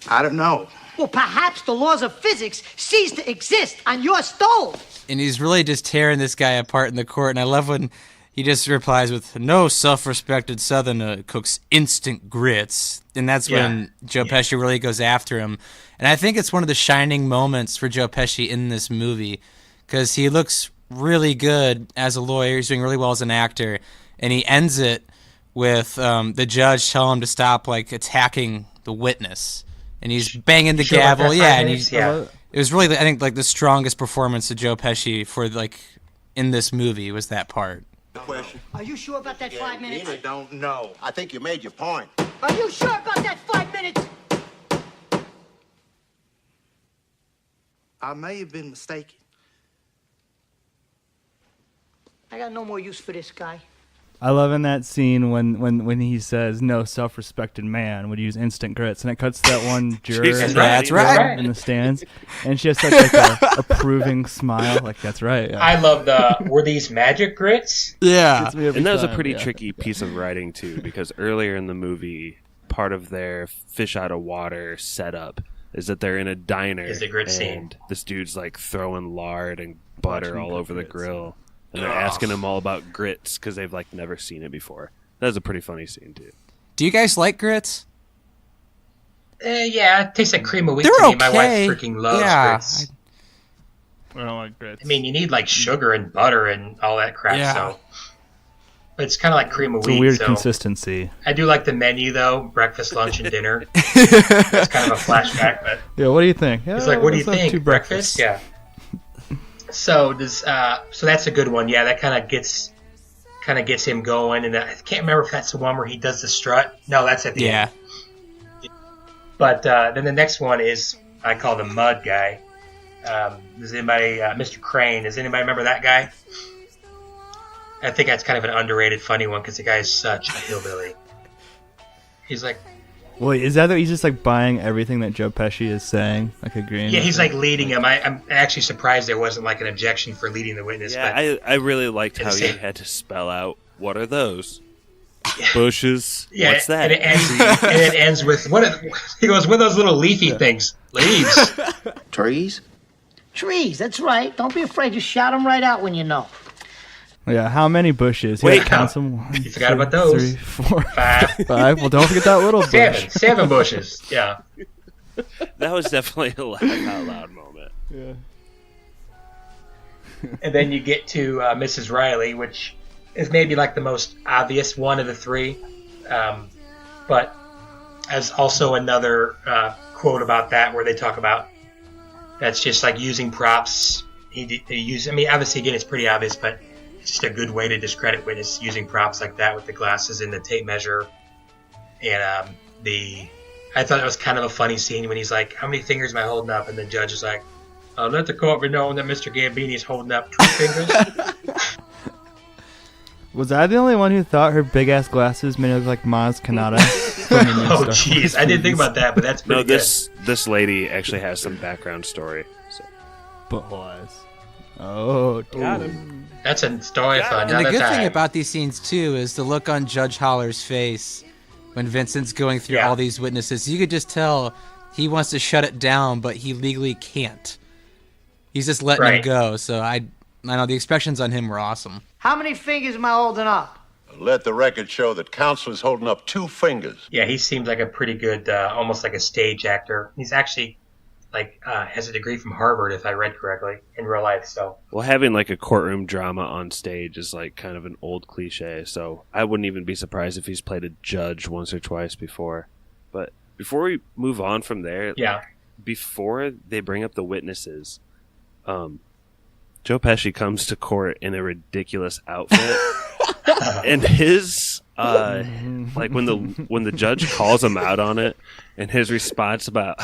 [SPEAKER 6] I don't know.
[SPEAKER 7] Well, perhaps the laws of physics cease to exist on your stove.
[SPEAKER 4] And he's really just tearing this guy apart in the court. And I love when he just replies with, "No self-respected Southerner cooks instant grits." And that's when Joe Pesci really goes after him. And I think it's one of the shining moments for Joe Pesci in this movie because he looks really good as a lawyer. He's doing really well as an actor. And he ends it with the judge telling him to stop attacking the witness. And he's banging the gavel. And it was really, I think, the strongest performance of Joe Pesci for in this movie was that part.
[SPEAKER 6] Question.
[SPEAKER 7] Are you sure about that 5 minutes?
[SPEAKER 6] I don't know. I think you made your point.
[SPEAKER 7] Are you sure about that 5 minutes?
[SPEAKER 6] I may have been mistaken.
[SPEAKER 7] I got no more use for this guy.
[SPEAKER 5] I love in that scene when he says no self-respected man would use instant grits, and it cuts to that one juror
[SPEAKER 4] that's right.
[SPEAKER 5] in the stands, and she has such a approving smile, that's right. Yeah.
[SPEAKER 1] I love were these magic grits?
[SPEAKER 4] Yeah,
[SPEAKER 3] and that was a pretty tricky piece of writing too, because earlier in the movie, part of their fish out of water setup is that they're in a diner,
[SPEAKER 1] Is the grit
[SPEAKER 3] and
[SPEAKER 1] scene.
[SPEAKER 3] this dude's throwing lard and butter all over the grill. And they're asking him all about grits because they've never seen it before. That was a pretty funny scene too.
[SPEAKER 4] Do you guys like grits?
[SPEAKER 1] Yeah, it tastes like cream of wheat
[SPEAKER 4] They're
[SPEAKER 1] to me.
[SPEAKER 4] okay.
[SPEAKER 1] My wife freaking loves grits.
[SPEAKER 5] I don't like grits.
[SPEAKER 1] I mean, you need sugar and butter and all that crap. So, but it's kind of like cream of
[SPEAKER 5] It's
[SPEAKER 1] wheat.
[SPEAKER 5] a weird
[SPEAKER 1] so.
[SPEAKER 5] consistency.
[SPEAKER 1] I do like the menu though: breakfast, lunch, and dinner. It's kind of a flashback, but
[SPEAKER 5] Yeah, what do you think? Yeah,
[SPEAKER 1] it's what do you
[SPEAKER 5] let's have
[SPEAKER 1] think?
[SPEAKER 5] two
[SPEAKER 1] Breakfast? Yeah. So so that's a good one. Yeah, that kind of gets him going, and I can't remember if that's the one where he does the strut. No, that's at the end. But then the next one is I call the mud guy. Does anybody, Mr. Crane? Does anybody remember that guy? I think that's kind of an underrated, funny one because the guy is such a hillbilly. He's like.
[SPEAKER 5] Wait, is that he's just buying everything that Joe Pesci is saying, agreeing?
[SPEAKER 1] Yeah, he's leading him. I'm actually surprised there wasn't an objection for leading the witness.
[SPEAKER 3] Yeah,
[SPEAKER 1] but
[SPEAKER 3] I really liked how he had to spell out what are those bushes.
[SPEAKER 1] Yeah,
[SPEAKER 3] what's that?
[SPEAKER 1] And it ends with he goes, what are those little leafy things? Leaves.
[SPEAKER 6] Trees?
[SPEAKER 7] Trees, that's right. Don't be afraid. Just shout them right out when you know.
[SPEAKER 5] Yeah, how many bushes?
[SPEAKER 1] Wait,
[SPEAKER 5] count them.
[SPEAKER 1] You forgot about those.
[SPEAKER 5] 3, 4,
[SPEAKER 1] 5.
[SPEAKER 5] 5. Well, don't forget that little bush.
[SPEAKER 1] 7 bushes. Yeah.
[SPEAKER 3] That was definitely a laugh out loud moment.
[SPEAKER 5] Yeah.
[SPEAKER 1] And then you get to Mrs. Riley, which is maybe the most obvious one of the three. But as also another quote about that where they talk about that's just using props. Obviously, again, it's pretty obvious, but it's just a good way to discredit witness using props like that with the glasses and the tape measure. And I thought it was kind of a funny scene when he's like, how many fingers am I holding up? And the judge is like, let the court be known that Mr. Gambini is holding up 2 fingers.
[SPEAKER 5] Was I the only one who thought her big-ass glasses made her look like Maz Kanata?
[SPEAKER 1] Oh, jeez. I didn't think about that, but that's pretty good.
[SPEAKER 3] This lady actually has some background story. So.
[SPEAKER 5] Butthole eyes. Oh,
[SPEAKER 4] got him.
[SPEAKER 1] That's a story for another
[SPEAKER 4] And the good
[SPEAKER 1] time.
[SPEAKER 4] thing about these scenes, too, is the look on Judge Holler's face when Vincent's going through all these witnesses. You could just tell he wants to shut it down, but he legally can't. He's just letting him go. So I know the expressions on him were awesome.
[SPEAKER 7] How many fingers am I holding up?
[SPEAKER 9] Let the record show that counsel is holding up 2 fingers.
[SPEAKER 1] Yeah, he seems like a pretty good, almost like a stage actor. He's actually has a degree from Harvard, if I read correctly, in real life. So,
[SPEAKER 3] well, having a courtroom drama on stage is kind of an old cliche. So I wouldn't even be surprised if he's played a judge once or twice before. But before we move on from there, before they bring up the witnesses, Joe Pesci comes to court in a ridiculous outfit, and his when the judge calls him out on it, and his response about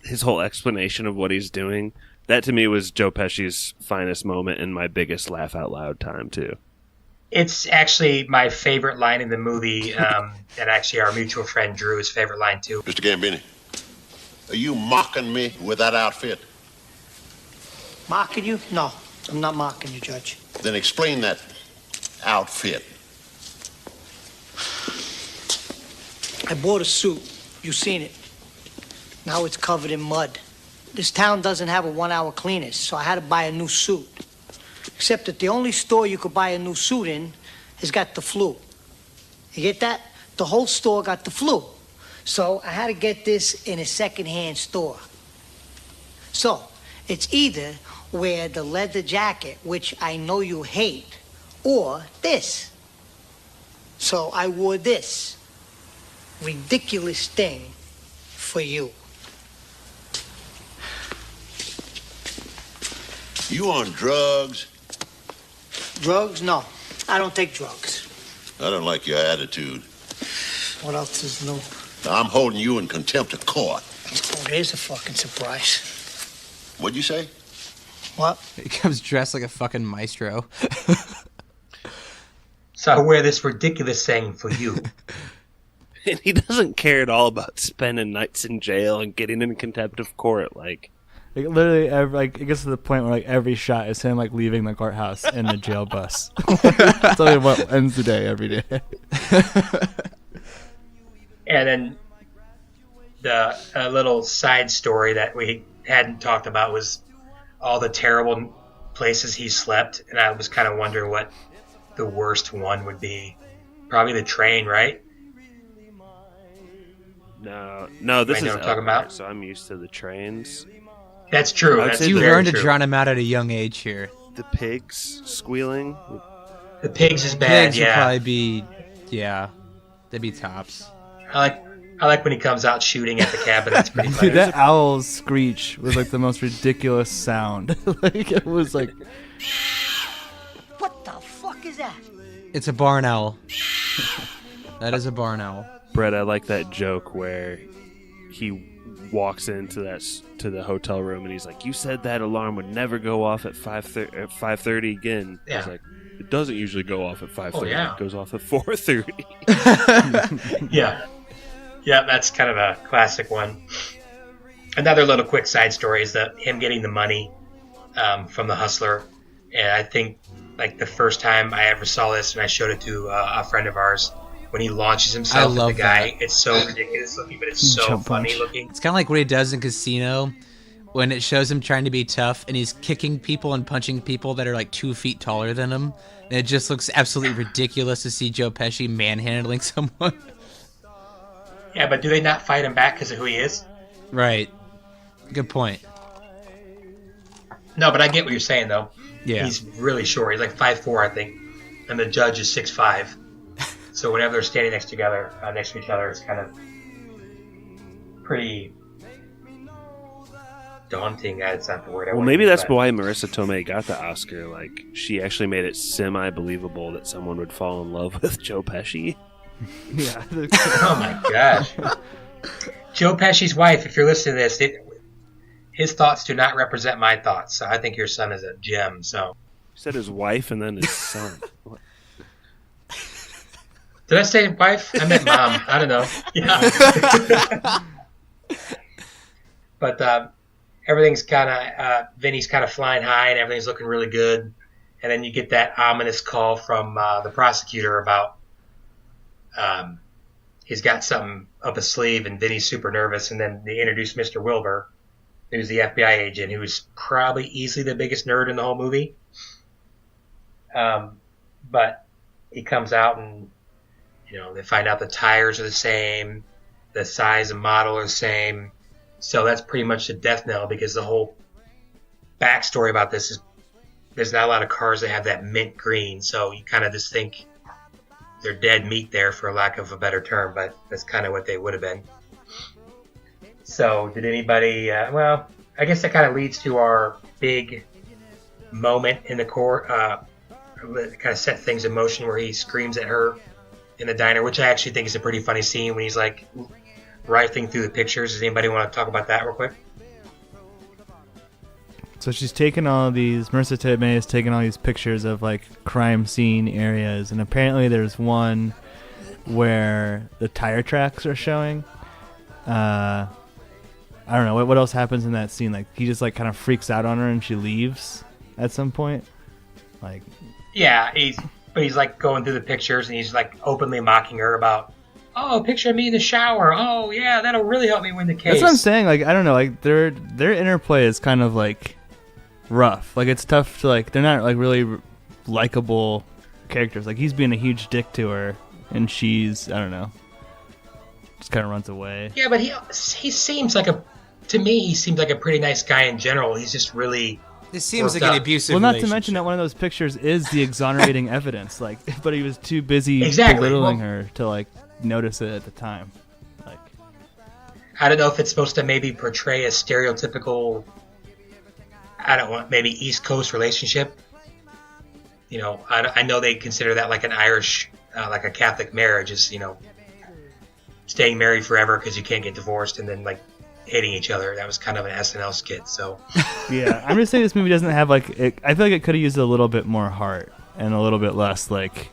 [SPEAKER 3] his whole explanation of what he's doing, that to me was Joe Pesci's finest moment and my biggest laugh out loud time too.
[SPEAKER 1] It's actually my favorite line in the movie, and actually our mutual friend Drew's favorite line too.
[SPEAKER 9] Mr. Gambini, are you mocking me with that outfit?
[SPEAKER 7] Mocking you? No, I'm not mocking you, Judge.
[SPEAKER 9] Then explain that outfit.
[SPEAKER 7] I bought a suit. You seen it. Now it's covered in mud. This town doesn't have a 1-hour cleaners, so I had to buy a new suit. Except that the only store you could buy a new suit in has got the flu. You get that? The whole store got the flu. So I had to get this in a secondhand store. So it's either wear the leather jacket, which I know you hate, or this. So I wore this ridiculous thing for you.
[SPEAKER 9] You on drugs?
[SPEAKER 7] Drugs? No, I don't take drugs.
[SPEAKER 9] I don't like your attitude.
[SPEAKER 7] What else is new?
[SPEAKER 9] I'm holding you in contempt of court.
[SPEAKER 7] Oh, there's a fucking surprise.
[SPEAKER 9] What'd you say?
[SPEAKER 7] What?
[SPEAKER 4] He comes dressed like a fucking maestro.
[SPEAKER 1] So I wear this ridiculous thing for you.
[SPEAKER 3] And he doesn't care at all about spending nights in jail and getting in contempt of court. Like
[SPEAKER 5] literally, it gets to the point where every shot is him leaving the courthouse in the jail bus. That's only what ends the day every day.
[SPEAKER 1] And then the little side story that we hadn't talked about was all the terrible places he slept, and I was kind of wondering what the worst one would be. Probably the train, right?
[SPEAKER 3] No, this is
[SPEAKER 1] what I'm talking about.
[SPEAKER 3] So I'm used to the trains.
[SPEAKER 1] That's true.
[SPEAKER 4] You learned to drown him out at a young age here.
[SPEAKER 3] The pigs squealing.
[SPEAKER 1] The pigs is bad.
[SPEAKER 4] Pigs would probably be, they'd be tops.
[SPEAKER 1] I like when he comes out shooting at the cabin. That's pretty funny.
[SPEAKER 5] Dude, that owl's screech was the most ridiculous sound. It was like.
[SPEAKER 7] What the fuck is that?
[SPEAKER 4] It's a barn owl. That is a barn owl.
[SPEAKER 3] Brett, I like that joke where he walks into to the hotel room and he's like, "You said that alarm would never go off at 5:30 again."
[SPEAKER 1] Yeah.
[SPEAKER 3] He's like, "It doesn't usually go off at 5:30.
[SPEAKER 1] Oh, yeah.
[SPEAKER 3] It goes off at 4:30."
[SPEAKER 1] Yeah, that's kind of a classic one. Another little quick side story is him getting the money from the hustler, and I think the first time I ever saw this, and I showed it to a friend of ours. When he launches himself at the guy, it's so ridiculous looking, but it's so funny looking.
[SPEAKER 4] It's kind of like what he does in Casino when it shows him trying to be tough and he's kicking people and punching people that are 2 feet taller than him. And it just looks absolutely ridiculous to see Joe Pesci manhandling someone.
[SPEAKER 1] Yeah, but do they not fight him back because of who he is?
[SPEAKER 4] Right. Good point.
[SPEAKER 1] No, but I get what you're saying, though.
[SPEAKER 4] Yeah.
[SPEAKER 1] He's really short. He's 5'4", I think. And the judge is 6'5". So whenever they're standing next to each other, it's kind of pretty daunting. That's not the word I want.
[SPEAKER 3] Well, maybe that's why Marisa Tomei got the Oscar. She actually made it semi-believable that someone would fall in love with Joe Pesci.
[SPEAKER 5] Yeah.
[SPEAKER 1] Oh my gosh. Joe Pesci's wife, if you're listening to this, his thoughts do not represent my thoughts. So I think your son is a gem. So
[SPEAKER 3] You said his wife and then his son. What?
[SPEAKER 1] Did I say wife? I meant mom. I don't know. Yeah. But everything's kind of, Vinny's kind of flying high and everything's looking really good. And then you get that ominous call from the prosecutor about he's got something up his sleeve, and Vinny's super nervous. And then they introduce Mr. Wilbur, who's the FBI agent, who is probably easily the biggest nerd in the whole movie. But he comes out and, they find out the tires are the same, the size and model are the same. So that's pretty much the death knell, because the whole backstory about this is there's not a lot of cars that have that mint green. So you kind of just think they're dead meat there, for lack of a better term, but that's kind of what they would have been. So did anybody, I guess that kind of leads to our big moment in the court, kind of set things in motion, where he screams at her in the diner, which I actually think is a pretty funny scene when he's rifling through the pictures. Does anybody want to talk about that real quick?
[SPEAKER 5] So she's taken all these. Marisa Tomei has taken all these pictures of like crime scene areas, and apparently there's one where the tire tracks are showing. I don't know what else happens in that scene. Like he just like kind of freaks out on her, and she leaves at some point. Like,
[SPEAKER 1] yeah, he's like going through the pictures, and he's like openly mocking her about, oh, picture me in the shower. Oh yeah, that'll really help me win the case.
[SPEAKER 5] That's what I'm saying. Like I don't know. Like their interplay is kind of like rough. Like it's tough to like. They're not like really likable characters. Like he's being a huge dick to her, and she's, I don't know, just kind of runs away.
[SPEAKER 1] Yeah, but he seems like to me he seems like a pretty nice guy in general. He's just really.
[SPEAKER 4] This seems like an abusive.
[SPEAKER 5] Well, not to mention that one of those pictures is the exonerating evidence. Like, but he was too busy belittling her to like notice it at the time. Like,
[SPEAKER 1] I don't know if it's supposed to maybe portray a stereotypical, I don't know, maybe East Coast relationship. You know, I know they consider that like an Irish, like a Catholic marriage is, you know, staying married forever because you can't get divorced, and then like hating each other. That was kind of an SNL skit. So
[SPEAKER 5] yeah, I'm just saying this movie doesn't have like. I feel like it could have used a little bit more heart and a little bit less like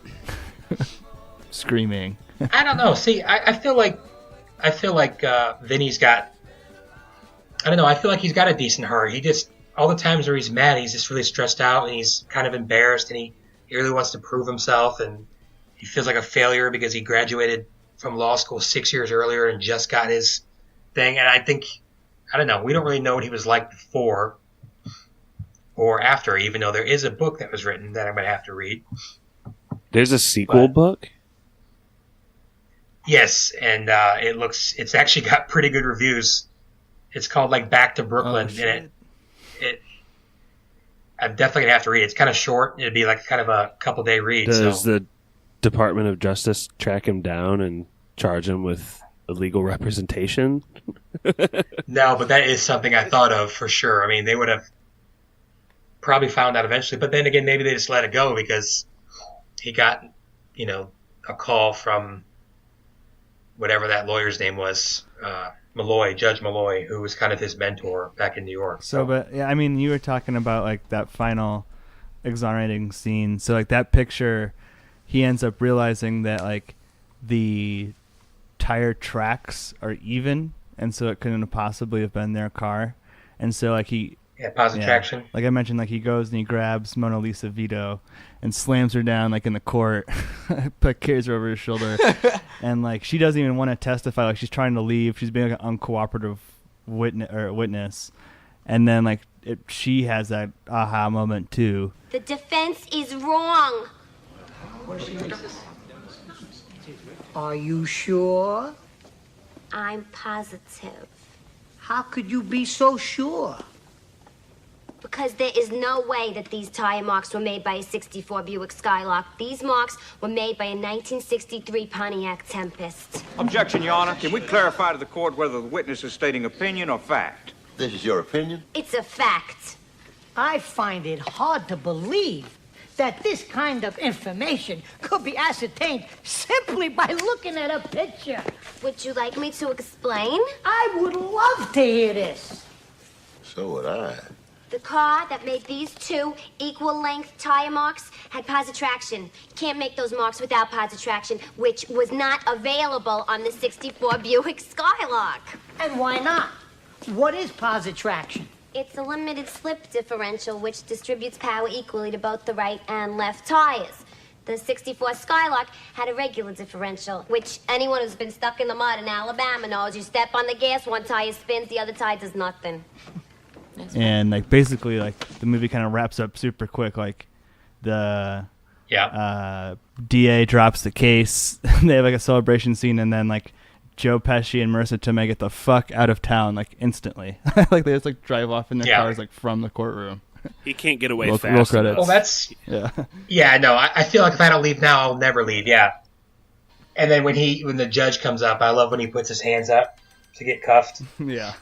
[SPEAKER 5] screaming.
[SPEAKER 1] I don't know. See, I feel like Vinny's got. I don't know. I feel like he's got a decent heart. He just, all the times where he's mad, he's just really stressed out, and he's kind of embarrassed, and he really wants to prove himself, and he feels like a failure because he graduated from law school 6 years earlier and just got his thing. And I think, I don't know, we don't really know what he was like before or after, even though there is a book that was written that I'm going to have to read.
[SPEAKER 3] There's a sequel book?
[SPEAKER 1] Yes, and it's actually got pretty good reviews. It's called like Back to Brooklyn, and I'm definitely gonna have to read it. It's kind of short. It'd be like kind of a couple-day read.
[SPEAKER 3] Does the Department of Justice track him down and charge him with illegal representation?
[SPEAKER 1] No, but that is something I thought of for sure. I mean, they would have probably found out eventually, but then again, maybe they just let it go because he got, you know, a call from whatever that lawyer's name was, Judge Malloy, who was kind of his mentor back in New York.
[SPEAKER 5] So, but yeah, I mean, you were talking about like that final exonerating scene. So like that picture, he ends up realizing that like the tire tracks are even, and so it couldn't possibly have been their car. And so like
[SPEAKER 1] positive traction.
[SPEAKER 5] Like I mentioned, like he goes and he grabs Mona Lisa Vito and slams her down like in the court, but carries her over his shoulder, and like she doesn't even want to testify. Like she's trying to leave. She's being like an uncooperative witness, and then like she has that aha moment too.
[SPEAKER 10] The defense is wrong.
[SPEAKER 7] Are you sure?
[SPEAKER 10] I'm positive.
[SPEAKER 7] How could you be so sure?
[SPEAKER 10] Because there is no way that these tire marks were made by a 64 Buick Skylark. These marks were made by a 1963 Pontiac Tempest.
[SPEAKER 13] Objection, Your Honor. Can we clarify to the court whether the witness is stating opinion or fact?
[SPEAKER 9] This is your opinion?
[SPEAKER 10] It's a fact.
[SPEAKER 7] I find it hard to believe that this kind of information could be ascertained simply by looking at a picture.
[SPEAKER 10] Would you like me to explain?
[SPEAKER 7] I would love to hear this.
[SPEAKER 9] So would I.
[SPEAKER 10] The car that made these two equal-length tire marks had positive traction. You can't make those marks without positive traction, which was not available on the 64 Buick Skylark.
[SPEAKER 7] And why not? What is positive traction?
[SPEAKER 10] It's a limited slip differential which distributes power equally to both the right and left tires. The 64 Skylark had a regular differential, which anyone who's been stuck in the mud in Alabama knows. You step on the gas, one tire spins, the other tire does nothing.
[SPEAKER 5] And like basically like the movie kind of wraps up super quick. Like the DA drops the case. They have like a celebration scene, and then like Joe Pesci and Marisa Tomei get the fuck out of town like instantly. Like they just like drive off in their cars like from the courtroom.
[SPEAKER 3] He can't get away
[SPEAKER 5] roll
[SPEAKER 3] fast.
[SPEAKER 5] credits.
[SPEAKER 1] Well, that's yeah. No, I feel like if I don't leave now, I'll never leave. Yeah. And then when the judge comes up, I love when he puts his hands up to get cuffed.
[SPEAKER 5] Yeah.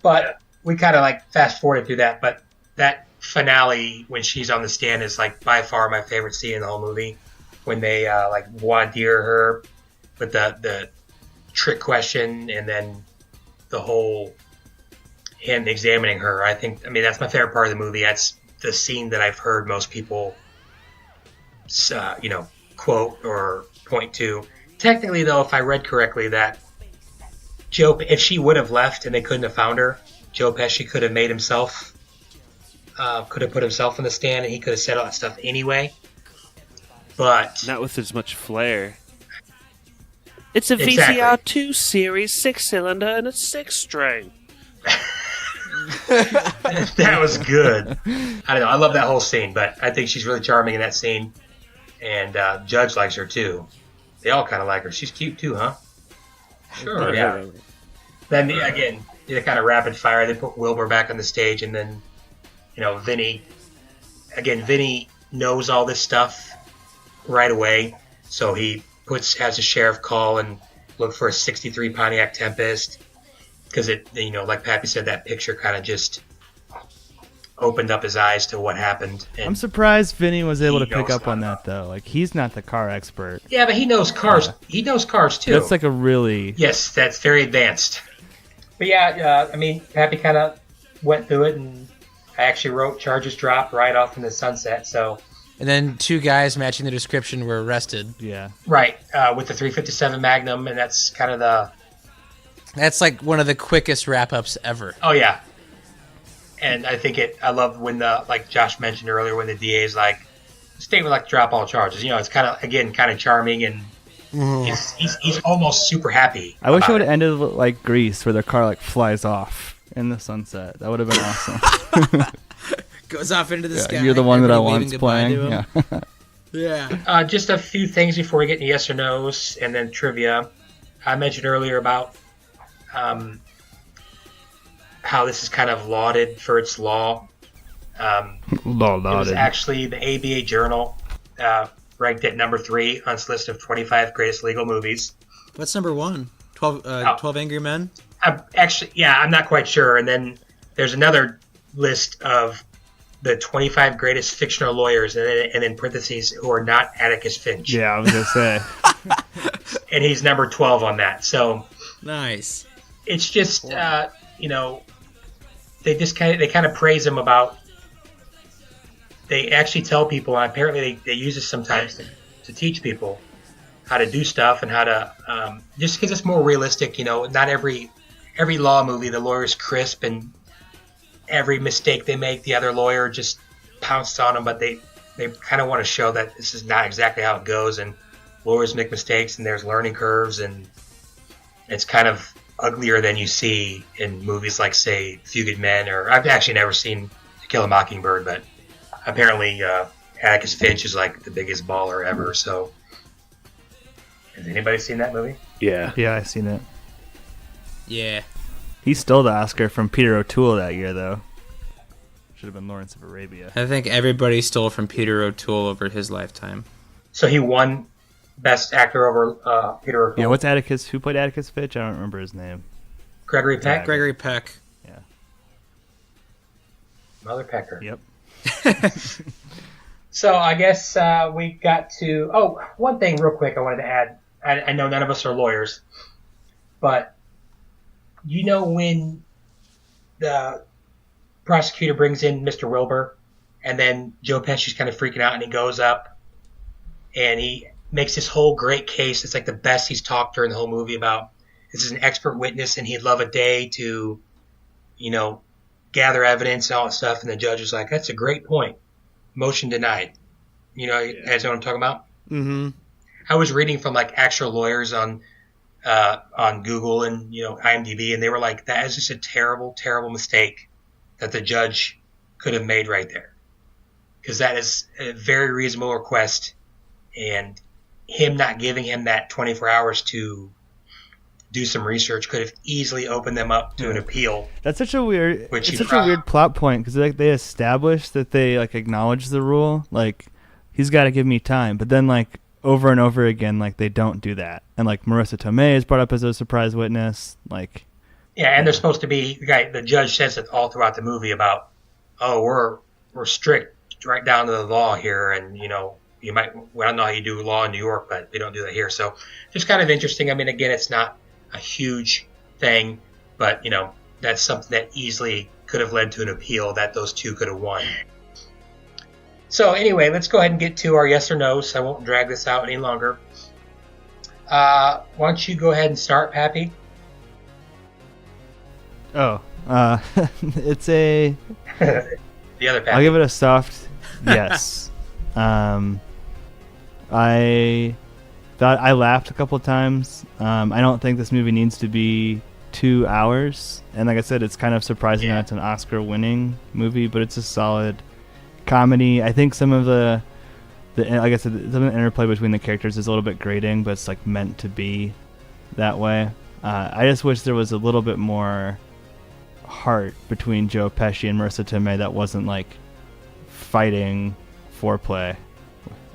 [SPEAKER 1] But we kind of like fast forwarded through that, but that finale when she's on the stand is like by far my favorite scene in the whole movie. When they like voir dire her with the trick question, and then the whole and examining her. I mean, that's my favorite part of the movie. That's the scene that I've heard most people, quote or point to. Technically, though, if I read correctly, that if she would have left and they couldn't have found her, Joe Pesci could have made himself, could have put himself in the stand, and he could have said all that stuff anyway. But
[SPEAKER 3] not with as much flair. It's a
[SPEAKER 1] Exactly.
[SPEAKER 3] VCR 2 series 6-cylinder and a 6-string.
[SPEAKER 1] That was good. I don't know. I love that whole scene, but I think she's really charming in that scene. And Judge likes her, too. They all kind of like her. She's cute, too, huh? Sure, yeah. Then, again, the kind of rapid fire. They put Wilbur back on the stage, and then, Vinny. Again, Vinny knows all this stuff right away, so he has the sheriff call and look for a 63 Pontiac Tempest, because like Pappy said, that picture kind of just opened up his eyes to what happened. And
[SPEAKER 5] I'm surprised Vinny was able to pick
[SPEAKER 1] knows
[SPEAKER 5] up on that, though. Like, he's not the car expert.
[SPEAKER 1] yeah, but he knows cars.
[SPEAKER 5] Yeah.
[SPEAKER 1] He knows cars too.
[SPEAKER 5] That's like a really...
[SPEAKER 1] Yes, that's very advanced. But yeah, I mean, Pappy kind of went through it, and I actually wrote charges dropped right off in the sunset. So.
[SPEAKER 4] And then 2 guys matching the description were arrested.
[SPEAKER 5] Yeah.
[SPEAKER 1] Right, with the .357 Magnum, and that's kind of
[SPEAKER 4] That's like one of the quickest wrap-ups ever.
[SPEAKER 1] Oh yeah. And I think I love when like Josh mentioned earlier, when the DA is like, the state would like to drop all charges. It's kind of charming, and he's almost super happy.
[SPEAKER 5] I wish it would have ended like Grease, where the car like flies off in the sunset. That would have been awesome.
[SPEAKER 4] Goes off into the sky.
[SPEAKER 5] You're the one that I
[SPEAKER 4] everybody
[SPEAKER 5] want's
[SPEAKER 4] waving goodbye
[SPEAKER 5] playing.
[SPEAKER 4] to him.
[SPEAKER 5] Yeah.
[SPEAKER 4] Yeah.
[SPEAKER 1] Just a few things before we get into yes or no's, and then trivia. I mentioned earlier about how this is kind of lauded for its law. It was actually the ABA Journal ranked at number 3 on its list of 25 greatest legal movies.
[SPEAKER 14] What's number 1? 12 Angry Men?
[SPEAKER 1] I'm not quite sure. And then there's another list of the 25 greatest fictional lawyers, and in parentheses, who are not Atticus Finch.
[SPEAKER 5] Yeah, I was going to say.
[SPEAKER 1] And he's number 12 on that. So
[SPEAKER 14] nice.
[SPEAKER 1] It's just, they kind of praise him about. They actually tell people, and apparently they use this sometimes to teach people how to do stuff and how to just because it's more realistic. Not every law movie the lawyer's crisp, and every mistake they make the other lawyer just pounced on them. But they kind of want to show that this is not exactly how it goes, and lawyers make mistakes, and there's learning curves, and it's kind of uglier than you see in movies like, say, Few Good Men, or I've actually never seen To Kill a Mockingbird, but apparently Atticus Finch is like the biggest baller ever. So has anybody seen that movie?
[SPEAKER 3] Yeah.
[SPEAKER 5] Yeah, I've seen it.
[SPEAKER 14] Yeah.
[SPEAKER 5] He stole the Oscar from Peter O'Toole that year, though. Should have been Lawrence of Arabia.
[SPEAKER 4] I think everybody stole from Peter O'Toole over his lifetime.
[SPEAKER 1] So he won Best Actor over Peter O'Toole.
[SPEAKER 5] Yeah, what's Atticus? Who played Atticus Finch? I don't remember his name.
[SPEAKER 1] Gregory Peck?
[SPEAKER 14] Gregory Peck.
[SPEAKER 5] Yeah.
[SPEAKER 1] Mother Pecker.
[SPEAKER 5] Yep.
[SPEAKER 1] So I guess we got to... Oh, one thing real quick I wanted to add. I know none of us are lawyers, but when the prosecutor brings in Mr. Wilbur, and then Joe Pesci's kind of freaking out, and he goes up, and he makes this whole great case. It's like the best he's talked during the whole movie about this is an expert witness, and he'd love a day to, gather evidence and all that stuff. And the judge was like, that's a great point. Motion denied. You guys know what I'm talking about?
[SPEAKER 14] Mm-hmm.
[SPEAKER 1] I was reading from like actual lawyers on Google and IMDb, and they were like, that is just a terrible, terrible mistake that the judge could have made right there, because that is a very reasonable request, and him not giving him that 24 hours to do some research could have easily opened them up to an appeal.
[SPEAKER 5] That's such a weird. It's such a weird plot point, because they established that they acknowledge the rule, he's got to give me time, but then over and over again, they don't do that. And Marisa Tomei is brought up as a surprise witness.
[SPEAKER 1] Yeah, and there's supposed to be the judge says it all throughout the movie about, we're strict right down to the law here, and I don't know how you do law in New York, but we don't do that here. So just kind of interesting. I mean, again, it's not a huge thing, but that's something that easily could have led to an appeal that those two could have won. So anyway, let's go ahead and get to our yes or no's. I won't drag this out any longer. Why don't you go ahead and start, Pappy?
[SPEAKER 5] Oh, it's a...
[SPEAKER 1] The other Pappy.
[SPEAKER 5] I'll give it a soft yes. I thought I laughed a couple times. I don't think this movie needs to be 2 hours. And like I said, it's kind of surprising that it's an Oscar-winning movie, but it's a solid comedy. I think some of the like I said, some of the interplay between the characters is a little bit grating, but it's like meant to be that way. I just wish there was a little bit more heart between Joe Pesci and Marisa Tomei that wasn't like fighting foreplay.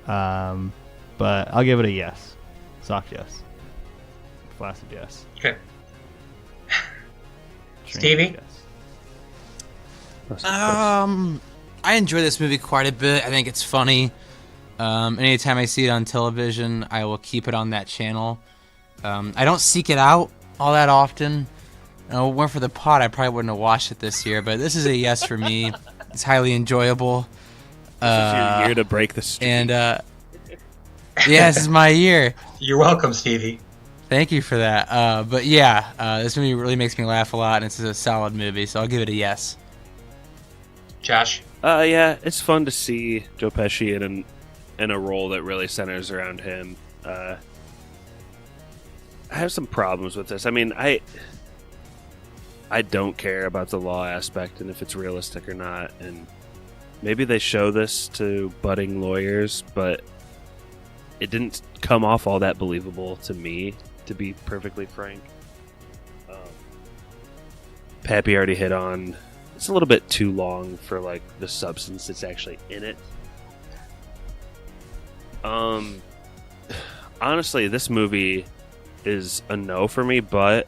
[SPEAKER 5] But I'll give it a yes. Soft yes. Flaccid yes.
[SPEAKER 1] Okay. Stevie?
[SPEAKER 5] Yes.
[SPEAKER 4] I enjoy this movie quite a bit. I think it's funny. Anytime I see it on television, I will keep it on that channel. I don't seek it out all that often. Went for the pod, I probably wouldn't have watched it this year, but this is a yes for me. It's highly enjoyable.
[SPEAKER 3] This is your year to break the streak.
[SPEAKER 4] And yeah, this is my year.
[SPEAKER 1] You're welcome, Stevie.
[SPEAKER 4] Thank you for that. But yeah, this movie really makes me laugh a lot, and it's a solid movie, so I'll give it a yes.
[SPEAKER 1] Josh?
[SPEAKER 3] Yeah, it's fun to see Joe Pesci in a role that really centers around him. I have some problems with this. I mean, I don't care about the law aspect and if it's realistic or not. And maybe they show this to budding lawyers, but it didn't come off all that believable to me, to be perfectly frank. Pappy already hit on, it's a little bit too long for like the substance that's actually in it. Honestly, this movie is a no for me, but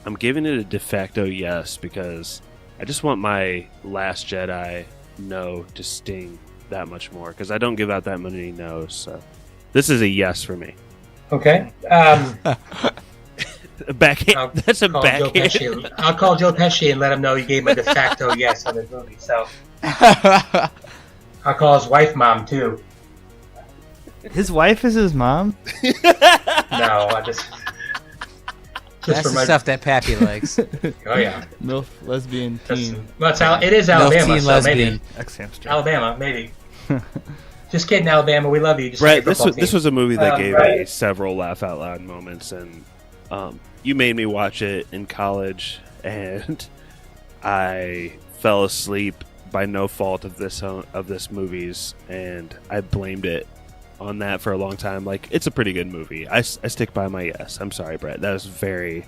[SPEAKER 3] I'm giving it a de facto yes because I just want my Last Jedi no to sting that much more because I don't give out that many no's. So this is a yes for me.
[SPEAKER 1] Okay.
[SPEAKER 3] Backhand. That's a backhand.
[SPEAKER 1] I'll call Joe Pesci and let him know you gave him a de facto yes on this movie. So I'll call his wife mom too.
[SPEAKER 5] His wife is his mom?
[SPEAKER 1] No, I just
[SPEAKER 4] That's the stuff that Pappy likes.
[SPEAKER 1] Oh yeah.
[SPEAKER 5] MILF lesbian teen.
[SPEAKER 1] Well, it is Alabama,
[SPEAKER 4] teen
[SPEAKER 1] so
[SPEAKER 4] lesbian.
[SPEAKER 1] maybe.
[SPEAKER 5] Ex-hamster.
[SPEAKER 1] Alabama, maybe. Just kidding, Alabama. We love you. Just
[SPEAKER 3] Right.
[SPEAKER 1] like
[SPEAKER 3] This was a movie that gave
[SPEAKER 1] right.
[SPEAKER 3] me several laugh out loud moments, and you made me watch it in college, and I fell asleep by no fault of this movie's, and I blamed it on that for a long time. Like, it's a pretty good movie. I stick by my yes. I'm sorry, Brett. That was very...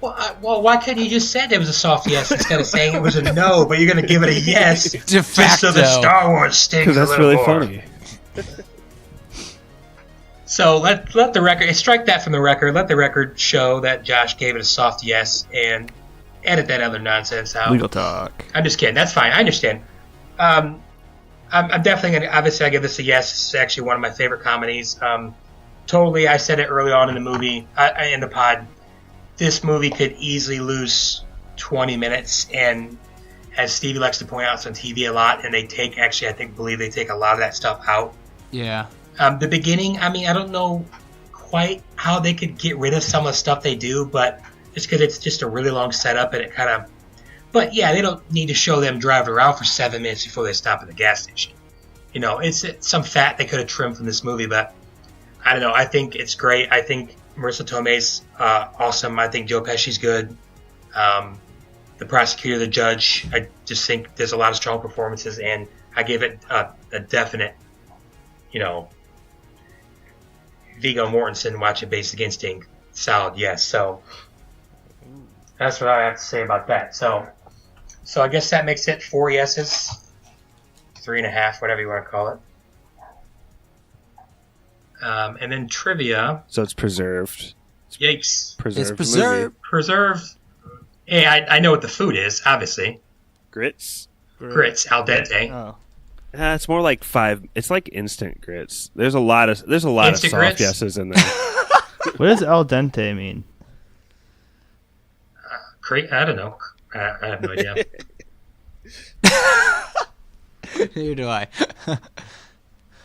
[SPEAKER 1] Well, why couldn't you just say it was a soft yes instead of saying it was a no, but you're going to give it a yes
[SPEAKER 4] De
[SPEAKER 1] just so the
[SPEAKER 4] facto.
[SPEAKER 1] Star Wars stings
[SPEAKER 3] Because that's
[SPEAKER 1] a little
[SPEAKER 3] really
[SPEAKER 1] more.
[SPEAKER 3] funny.
[SPEAKER 1] So let the record... Strike that from the record. Let the record show that Josh gave it a soft yes and edit that other nonsense out.
[SPEAKER 5] Legal talk.
[SPEAKER 1] I'm just kidding. That's fine. I understand. I'm definitely going to... Obviously, I give this a yes. This is actually one of my favorite comedies. Totally, I said it early on in the movie, in the pod. This movie could easily lose 20 minutes, and as Stevie likes to point out, it's on TV a lot, and they take... Actually, I believe they take a lot of that stuff out.
[SPEAKER 4] Yeah.
[SPEAKER 1] The beginning, I mean, I don't know quite how they could get rid of some of the stuff they do, but it's because it's just a really long setup, and it kind of... But yeah, they don't need to show them driving around for 7 minutes before they stop at the gas station. You know, it's some fat they could have trimmed from this movie, but I don't know. I think it's great. I think Marisa Tomei's awesome. I think Joe Pesci's good. The prosecutor, the judge, I just think there's a lot of strong performances, and I give it a definite, Viggo Mortensen watching Basic Instinct solid yes. So that's what I have to say about that. So I guess that makes it 4 yeses, 3.5, whatever you want to call it. And then trivia.
[SPEAKER 3] So it's preserved.
[SPEAKER 1] Yikes.
[SPEAKER 3] Preserved.
[SPEAKER 4] It's preserved.
[SPEAKER 3] Movie.
[SPEAKER 1] Preserved. Hey, I know what the food is, obviously.
[SPEAKER 3] Grits.
[SPEAKER 1] Grits, al dente.
[SPEAKER 5] Oh.
[SPEAKER 3] It's more like 5. It's like instant grits. There's a lot of soft
[SPEAKER 1] grits?
[SPEAKER 3] yeses in there.
[SPEAKER 5] What does al dente mean?
[SPEAKER 1] I don't know. I have no idea.
[SPEAKER 4] Neither do I.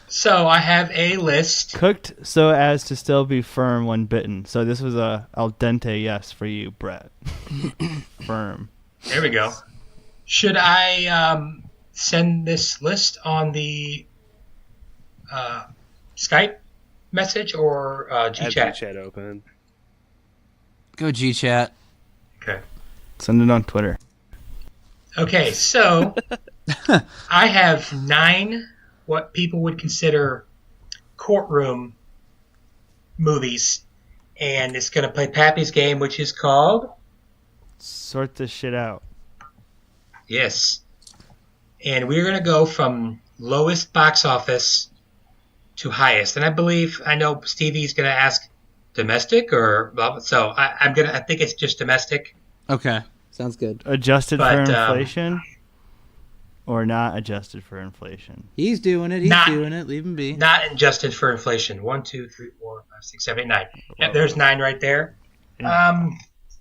[SPEAKER 1] So I have a list.
[SPEAKER 5] Cooked so as to still be firm when bitten. So this was a al dente yes for you, Brett. Firm.
[SPEAKER 1] There we go. Should I send this list on the Skype message or GChat?
[SPEAKER 3] GChat open.
[SPEAKER 4] Go GChat.
[SPEAKER 1] Okay.
[SPEAKER 5] Send it on Twitter.
[SPEAKER 1] Okay, so I have 9 what people would consider courtroom movies, and it's going to play Pappy's game, which is called...
[SPEAKER 5] Sort this shit out.
[SPEAKER 1] Yes. And we're going to go from lowest box office to highest. And I know Stevie's going to ask domestic or blah, blah. So I think it's just domestic.
[SPEAKER 14] Okay. Sounds good.
[SPEAKER 5] Adjusted for inflation or not adjusted for inflation?
[SPEAKER 14] He's doing it. He's doing it. Leave him be.
[SPEAKER 1] Not adjusted for inflation. 1, 2, 3, 4, 5, 6, 7, 8, 9. Yep, there's 9 right there.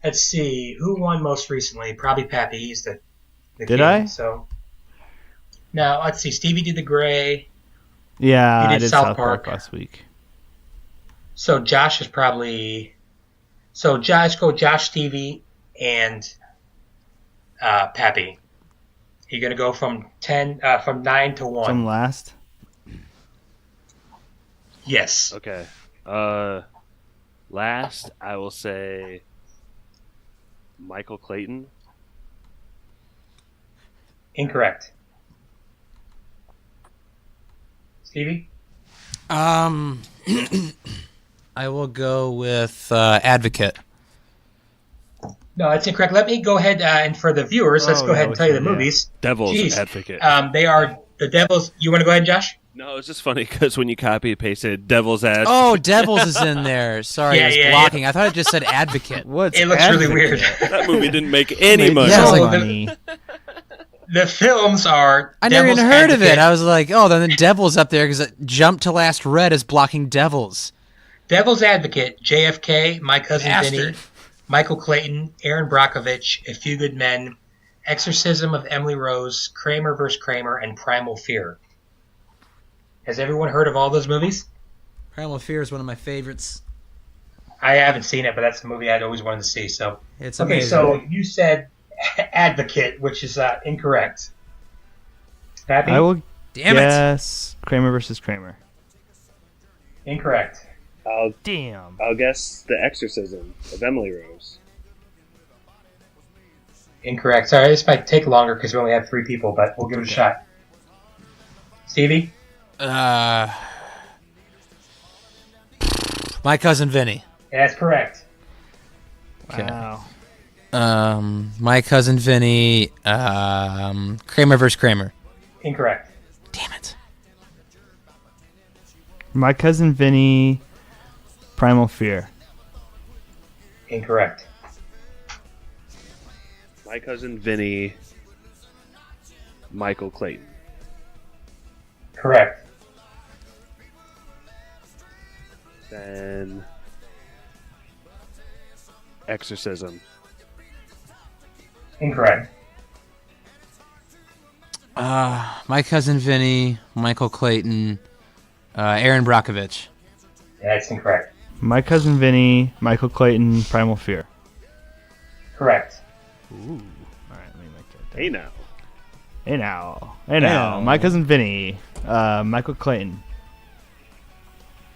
[SPEAKER 1] Let's see. Who won most recently? Probably Pappy. He's the
[SPEAKER 5] Did
[SPEAKER 1] king.
[SPEAKER 5] I?
[SPEAKER 1] So now let's see. Stevie did The Gray.
[SPEAKER 5] Yeah,
[SPEAKER 1] He
[SPEAKER 5] I
[SPEAKER 1] did
[SPEAKER 5] did
[SPEAKER 1] South Park
[SPEAKER 5] last week.
[SPEAKER 1] So Josh is probably... So Josh, go Josh, Stevie, and Pappy. You're going to go from 9 to 1.
[SPEAKER 5] From last?
[SPEAKER 1] Yes.
[SPEAKER 3] Okay. Last, I will say Michael Clayton.
[SPEAKER 1] Incorrect. Stevie?
[SPEAKER 4] I will go with Advocate.
[SPEAKER 1] No, that's incorrect. Let me go ahead and for the viewers, let's go ahead and tell you the movies.
[SPEAKER 3] Devil's Advocate.
[SPEAKER 1] They are the Devils. You want to go ahead, Josh?
[SPEAKER 3] No, it's just funny because when you copy and pasted Devil's Advocate.
[SPEAKER 4] Oh, Devils is in there. Sorry,
[SPEAKER 1] Yeah,
[SPEAKER 4] I was
[SPEAKER 1] yeah,
[SPEAKER 4] blocking.
[SPEAKER 1] yeah.
[SPEAKER 4] I thought it just said Advocate.
[SPEAKER 5] What's
[SPEAKER 1] It looks really weird.
[SPEAKER 3] That movie didn't make any money.
[SPEAKER 4] Yeah, I was like,
[SPEAKER 1] The films are.
[SPEAKER 4] I never
[SPEAKER 1] Devil's
[SPEAKER 4] even heard of it.
[SPEAKER 1] Advocate.
[SPEAKER 4] I was like, oh, then the Devil's up there because it jumped to last red is blocking Devils.
[SPEAKER 1] Devil's Advocate, JFK, My Cousin
[SPEAKER 4] Bastard.
[SPEAKER 1] Vinny, Michael Clayton, Aaron Brockovich, A Few Good Men, Exorcism of Emily Rose, Kramer vs. Kramer, and Primal Fear. Has everyone heard of all those movies?
[SPEAKER 14] Primal Fear is one of my favorites.
[SPEAKER 1] I haven't seen it, but that's the movie I'd always wanted to see. So
[SPEAKER 14] It's
[SPEAKER 1] okay,
[SPEAKER 14] amazing.
[SPEAKER 1] so you said Advocate, which is incorrect. Pappy?
[SPEAKER 5] I will
[SPEAKER 4] Damn it.
[SPEAKER 5] guess Kramer versus Kramer.
[SPEAKER 1] Incorrect.
[SPEAKER 5] Damn.
[SPEAKER 3] I'll guess The Exorcism of Emily Rose.
[SPEAKER 1] Incorrect. Sorry, this might take longer because we only have 3 people, but we'll give it a shot. Stevie?
[SPEAKER 4] My Cousin Vinny.
[SPEAKER 1] Yeah, that's correct.
[SPEAKER 4] Okay.
[SPEAKER 5] Wow.
[SPEAKER 4] My Cousin Vinny. Kramer vs. Kramer.
[SPEAKER 1] Incorrect.
[SPEAKER 4] Damn it.
[SPEAKER 5] My Cousin Vinny, Primal Fear.
[SPEAKER 1] Incorrect.
[SPEAKER 3] My Cousin Vinny, Michael Clayton.
[SPEAKER 1] Correct.
[SPEAKER 3] Then Exorcism.
[SPEAKER 1] Incorrect.
[SPEAKER 4] My Cousin Vinny, Michael Clayton, Aaron Brockovich.
[SPEAKER 1] Yeah, that's incorrect.
[SPEAKER 5] My Cousin Vinny, Michael Clayton, Primal Fear.
[SPEAKER 1] Correct.
[SPEAKER 5] Ooh. All right, let me make that.
[SPEAKER 3] Hey now.
[SPEAKER 5] Hey now. Hey now. My Cousin Vinny, Michael Clayton,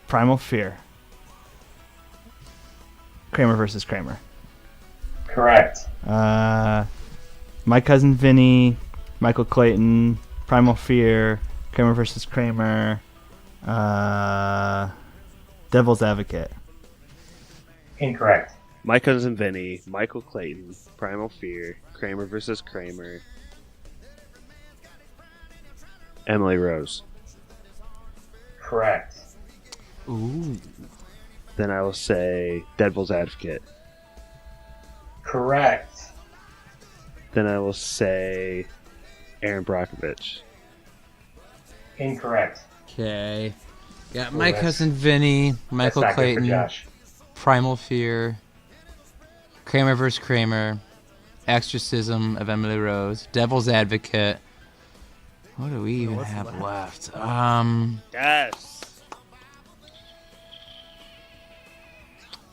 [SPEAKER 5] Primal Fear. Kramer versus Kramer.
[SPEAKER 1] Correct.
[SPEAKER 5] My Cousin Vinny, Michael Clayton, Primal Fear, Kramer versus Kramer, Devil's Advocate.
[SPEAKER 1] Incorrect.
[SPEAKER 3] My Cousin Vinny, Michael Clayton, Primal Fear, Kramer vs. Kramer, Emily Rose.
[SPEAKER 1] Correct.
[SPEAKER 4] Ooh.
[SPEAKER 3] Then I will say Devil's Advocate.
[SPEAKER 1] Correct.
[SPEAKER 3] Then I will say Aaron Brockovich.
[SPEAKER 1] Incorrect.
[SPEAKER 4] Okay. Got
[SPEAKER 1] Oh,
[SPEAKER 4] My
[SPEAKER 1] that's-
[SPEAKER 4] Cousin Vinny, Michael
[SPEAKER 1] not good for
[SPEAKER 4] Clayton,
[SPEAKER 1] Josh.
[SPEAKER 4] Primal Fear, Kramer vs. Kramer, Exorcism of Emily Rose, Devil's Advocate. What do we even have left?
[SPEAKER 3] Yes.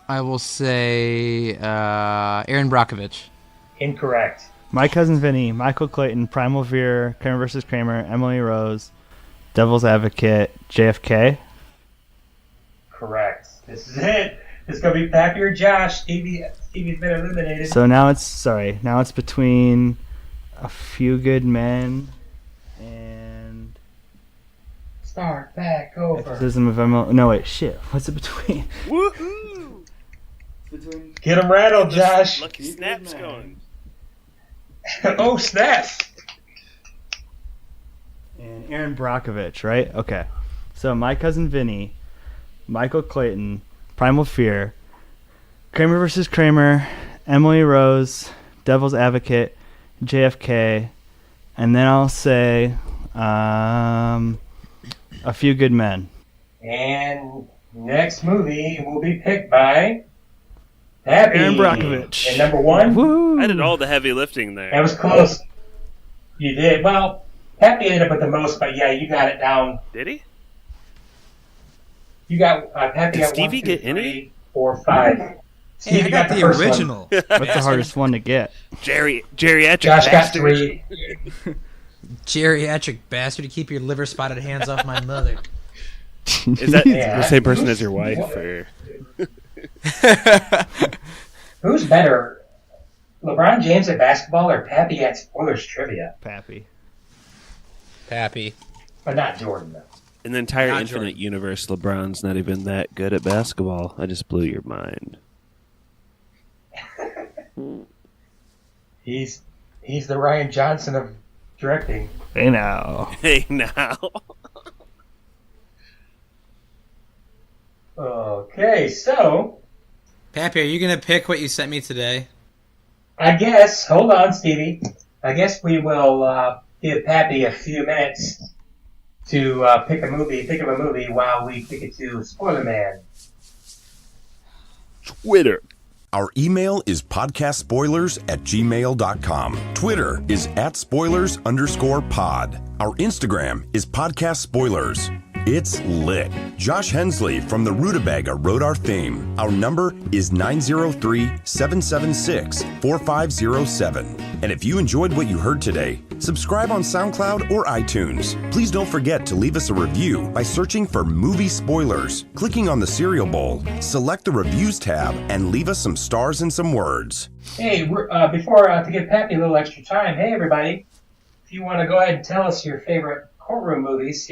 [SPEAKER 4] I will say Aaron Brockovich.
[SPEAKER 1] Incorrect.
[SPEAKER 5] My Cousin Vinny, Michael Clayton, Primal Fear, Kramer vs. Kramer, Emily Rose, Devil's Advocate, JFK.
[SPEAKER 1] Correct. This is it. It's gonna be Pappy or Josh. Stevie's been eliminated.
[SPEAKER 5] So now it's between A Few Good Men and
[SPEAKER 1] Start back over.
[SPEAKER 5] Exorcism of Emily. No wait, shit. What's it between?
[SPEAKER 3] Woohoo!
[SPEAKER 1] Get him rattled, Josh.
[SPEAKER 3] Lucky Snap's going.
[SPEAKER 1] Oh, snaps!
[SPEAKER 5] And Aaron Brockovich, right? Okay. So My Cousin Vinny, Michael Clayton, Primal Fear, Kramer vs. Kramer, Emily Rose, Devil's Advocate, JFK, and then I'll say A Few Good Men.
[SPEAKER 1] And next movie will be picked by Pappy.
[SPEAKER 5] Aaron Brockovich.
[SPEAKER 1] And number one?
[SPEAKER 5] Woo!
[SPEAKER 3] I did all the heavy lifting there.
[SPEAKER 1] That was close. You did. Well, Pappy ended up with the most, but yeah, you got it down.
[SPEAKER 3] Did he?
[SPEAKER 1] You got Pappy.
[SPEAKER 3] Did
[SPEAKER 1] got
[SPEAKER 3] Stevie
[SPEAKER 1] 1, 2,
[SPEAKER 3] get
[SPEAKER 1] 3,
[SPEAKER 3] any?
[SPEAKER 1] 4, 5. Stevie
[SPEAKER 14] Hey, I got the
[SPEAKER 1] first
[SPEAKER 14] original.
[SPEAKER 1] one.
[SPEAKER 5] What's the hardest one to get?
[SPEAKER 3] Geriatric
[SPEAKER 1] Josh got
[SPEAKER 3] bastard.
[SPEAKER 1] 3.
[SPEAKER 14] Geriatric bastard to keep your liver spotted hands off my mother.
[SPEAKER 3] Is that
[SPEAKER 1] Yeah.
[SPEAKER 3] the same person as your wife? Or?
[SPEAKER 1] Who's better, LeBron James at basketball or Pappy at spoilers trivia?
[SPEAKER 5] Pappy.
[SPEAKER 4] Pappy.
[SPEAKER 1] But not Jordan, though.
[SPEAKER 3] In the entire
[SPEAKER 14] Not
[SPEAKER 3] Infinite
[SPEAKER 14] Jordan.
[SPEAKER 3] Universe, LeBron's not even that good at basketball. I just blew your mind.
[SPEAKER 1] He's the Ryan Johnson of directing.
[SPEAKER 5] Hey now.
[SPEAKER 3] Hey, now.
[SPEAKER 1] Okay, so
[SPEAKER 14] Pappy, are you gonna pick what you sent me today?
[SPEAKER 1] I guess, hold on, Stevie. I guess we will give Pappy a few minutes to think of a movie while we kick it to Spoiler Man.
[SPEAKER 3] Twitter.
[SPEAKER 15] Our email is podcastspoilers@gmail.com. Twitter is @spoilers_pod. Our Instagram is podcastspoilers. It's lit. Josh Hensley from the Rutabaga wrote our theme. Our number is 903-776-4507. And if you enjoyed what you heard today, subscribe on SoundCloud or iTunes. Please don't forget to leave us a review by searching for Movie Spoilers, clicking on the cereal bowl, select the Reviews tab, and leave us some stars and some words.
[SPEAKER 1] Hey, before to give Pappy a little extra time, hey everybody, if you want to go ahead and tell us your favorite courtroom movies,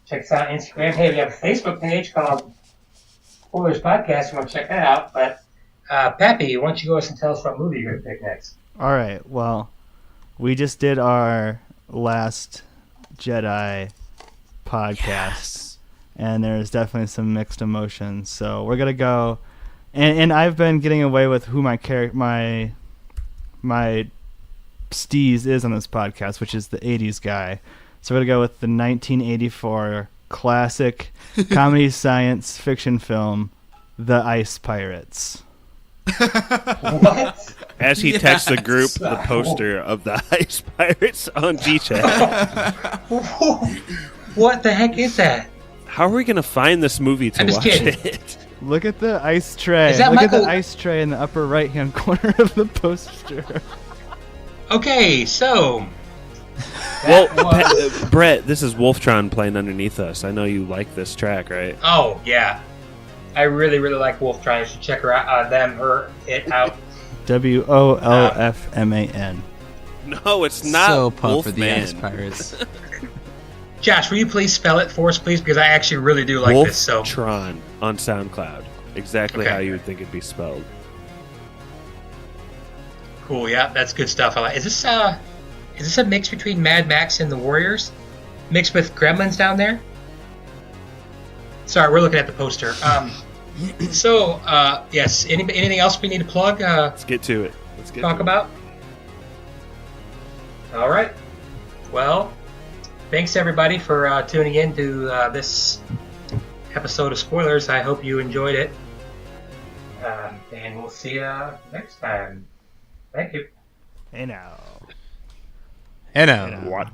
[SPEAKER 1] check us out on Instagram. Hey, we have a Facebook page called Spoilers Podcast. You want to check that out. But, Pappy, why don't you go and tell us what movie you're going to pick next?
[SPEAKER 5] All right. Well, we just did our last Jedi podcast, and there's definitely some mixed emotions. So we're gonna go, and I've been getting away with who my steez is on this podcast, which is the '80s guy. So we're going to go with the 1984 classic comedy science fiction film, The Ice Pirates.
[SPEAKER 1] What?
[SPEAKER 3] As he texts the group the poster of the Ice Pirates on G-Chat.
[SPEAKER 1] What the heck is that?
[SPEAKER 3] How are we going to find this movie to
[SPEAKER 1] I'm just
[SPEAKER 3] watch
[SPEAKER 1] kidding.
[SPEAKER 3] it?
[SPEAKER 5] Look at the ice tray.
[SPEAKER 1] Is that
[SPEAKER 5] Look at
[SPEAKER 1] Michael-
[SPEAKER 5] the ice tray in the upper right-hand corner of the poster.
[SPEAKER 1] Okay, so...
[SPEAKER 3] Well, Brett, this is Wolftron playing underneath us. I know you like this track, right?
[SPEAKER 1] Oh, yeah. I really, really like Wolftron. You should check her out, it out.
[SPEAKER 5] WOLFMAN.
[SPEAKER 3] No, it's not
[SPEAKER 4] So pumped for the
[SPEAKER 3] Wolfman.
[SPEAKER 4] Ice Pirates.
[SPEAKER 1] Josh, will you please spell it for us, please? Because I actually really do like this. So
[SPEAKER 3] Wolftron on SoundCloud. Exactly
[SPEAKER 1] Okay.
[SPEAKER 3] how you would think it'd be spelled.
[SPEAKER 1] cool, yeah, that's good stuff. I like. Is this a mix between Mad Max and the Warriors? Mixed with Gremlins down there? Sorry, we're looking at the poster. So, yes, anything else we need to plug?
[SPEAKER 3] Let's get to it.
[SPEAKER 1] Talk about? All right. Well, thanks everybody for tuning in to this episode of Spoilers. I hope you enjoyed it. And we'll see you next time. Thank you.
[SPEAKER 5] Hey now.
[SPEAKER 4] Hey now.
[SPEAKER 3] What?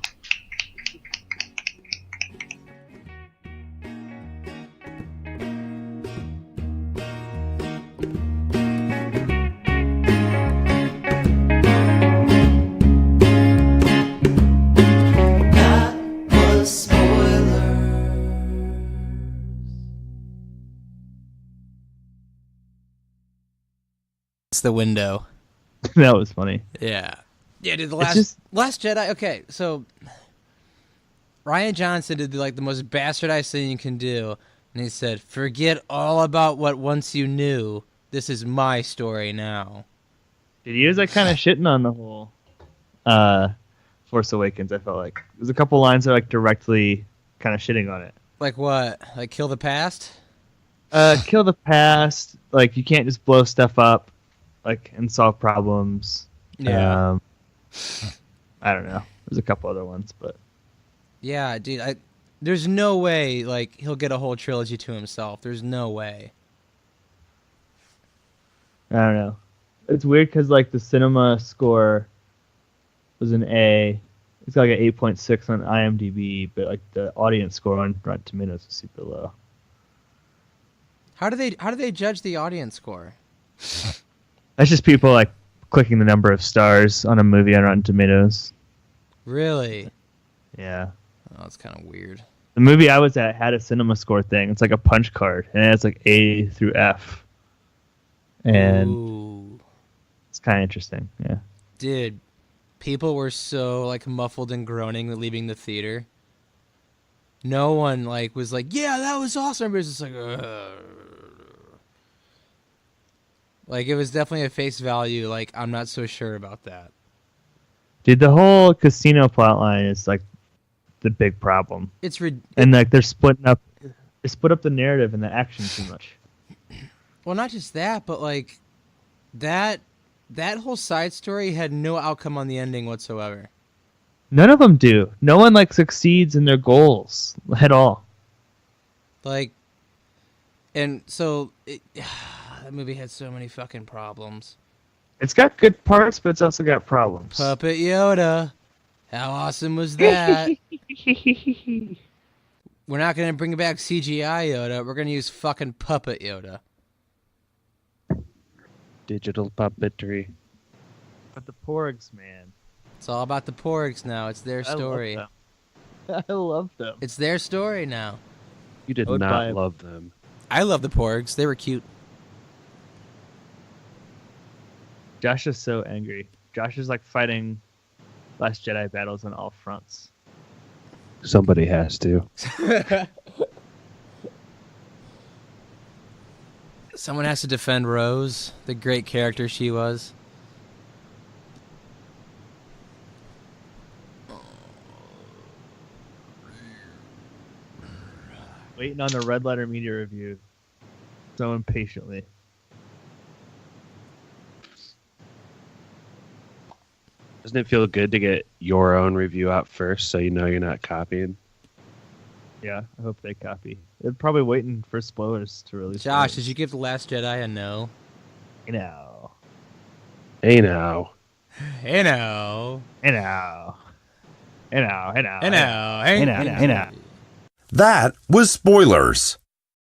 [SPEAKER 4] It's the window.
[SPEAKER 5] That was funny.
[SPEAKER 4] Yeah. Yeah, dude, the
[SPEAKER 5] It's
[SPEAKER 4] Last Jedi. Okay, so Ryan Johnson did the most bastardized thing you can do, and he said, "Forget all about what once you knew. This is my story now."
[SPEAKER 5] Dude, he was kind of shitting on the whole Force Awakens. I felt like there's a couple lines that are directly kind of shitting on it.
[SPEAKER 4] Like what? Like kill the past?
[SPEAKER 5] Kill the past. Like you can't just blow stuff up, and solve problems.
[SPEAKER 4] Yeah.
[SPEAKER 5] I don't know. There's a couple other ones, but
[SPEAKER 4] Yeah, dude. There's no way he'll get a whole trilogy to himself. There's no way.
[SPEAKER 5] I don't know. It's weird because the cinema score was an A. It's got an 8.6 on IMDb, but the audience score on Rotten Tomatoes is super low.
[SPEAKER 4] How do they judge the audience score?
[SPEAKER 5] That's just people clicking the number of stars on a movie on Rotten Tomatoes.
[SPEAKER 4] Really?
[SPEAKER 5] Yeah.
[SPEAKER 4] Oh, that's kind of weird.
[SPEAKER 5] The movie I was at had a cinema score thing. It's like a punch card, and it's A through F. And
[SPEAKER 4] Ooh.
[SPEAKER 5] it's kind of interesting. Yeah.
[SPEAKER 4] Dude, people were so muffled and groaning leaving the theater. No one was yeah, that was awesome. Everybody's just ugh. It was definitely a face value. I'm not so sure about that.
[SPEAKER 5] Dude, the whole casino plotline is the big problem.
[SPEAKER 4] It's
[SPEAKER 5] and they're splitting up. They split up the narrative and the action too much.
[SPEAKER 4] Well, not just that, but that whole side story had no outcome on the ending whatsoever.
[SPEAKER 5] None of them do. No one succeeds in their goals at all.
[SPEAKER 4] And so that movie had so many fucking problems.
[SPEAKER 5] It's got good parts, but it's also got problems.
[SPEAKER 4] Puppet Yoda. How awesome was that? We're not going to bring back CGI Yoda. We're going to use fucking Puppet Yoda.
[SPEAKER 3] Digital puppetry.
[SPEAKER 5] But the Porgs, man.
[SPEAKER 4] It's all about the Porgs now. It's their story.
[SPEAKER 5] I love them.
[SPEAKER 4] It's their story now.
[SPEAKER 3] You did not love them.
[SPEAKER 4] I love the Porgs. They were cute.
[SPEAKER 5] Josh is so angry. Josh is fighting Last Jedi battles on all fronts.
[SPEAKER 3] Somebody has to.
[SPEAKER 4] Someone has to defend Rose, the great character she was.
[SPEAKER 5] Waiting on the Red Letter Media review so impatiently.
[SPEAKER 3] Doesn't it feel good to get your own review out first so you know you're not copying?
[SPEAKER 5] Yeah, I hope they copy. They're probably waiting for spoilers to release.
[SPEAKER 4] Josh, did you give The Last Jedi a no?
[SPEAKER 5] Hey now.
[SPEAKER 3] Hey now.
[SPEAKER 4] Hey now.
[SPEAKER 5] Hey now. Hey now. Hey now.
[SPEAKER 4] Hey now.
[SPEAKER 5] Hey now. Hey now.
[SPEAKER 15] That was Spoilers.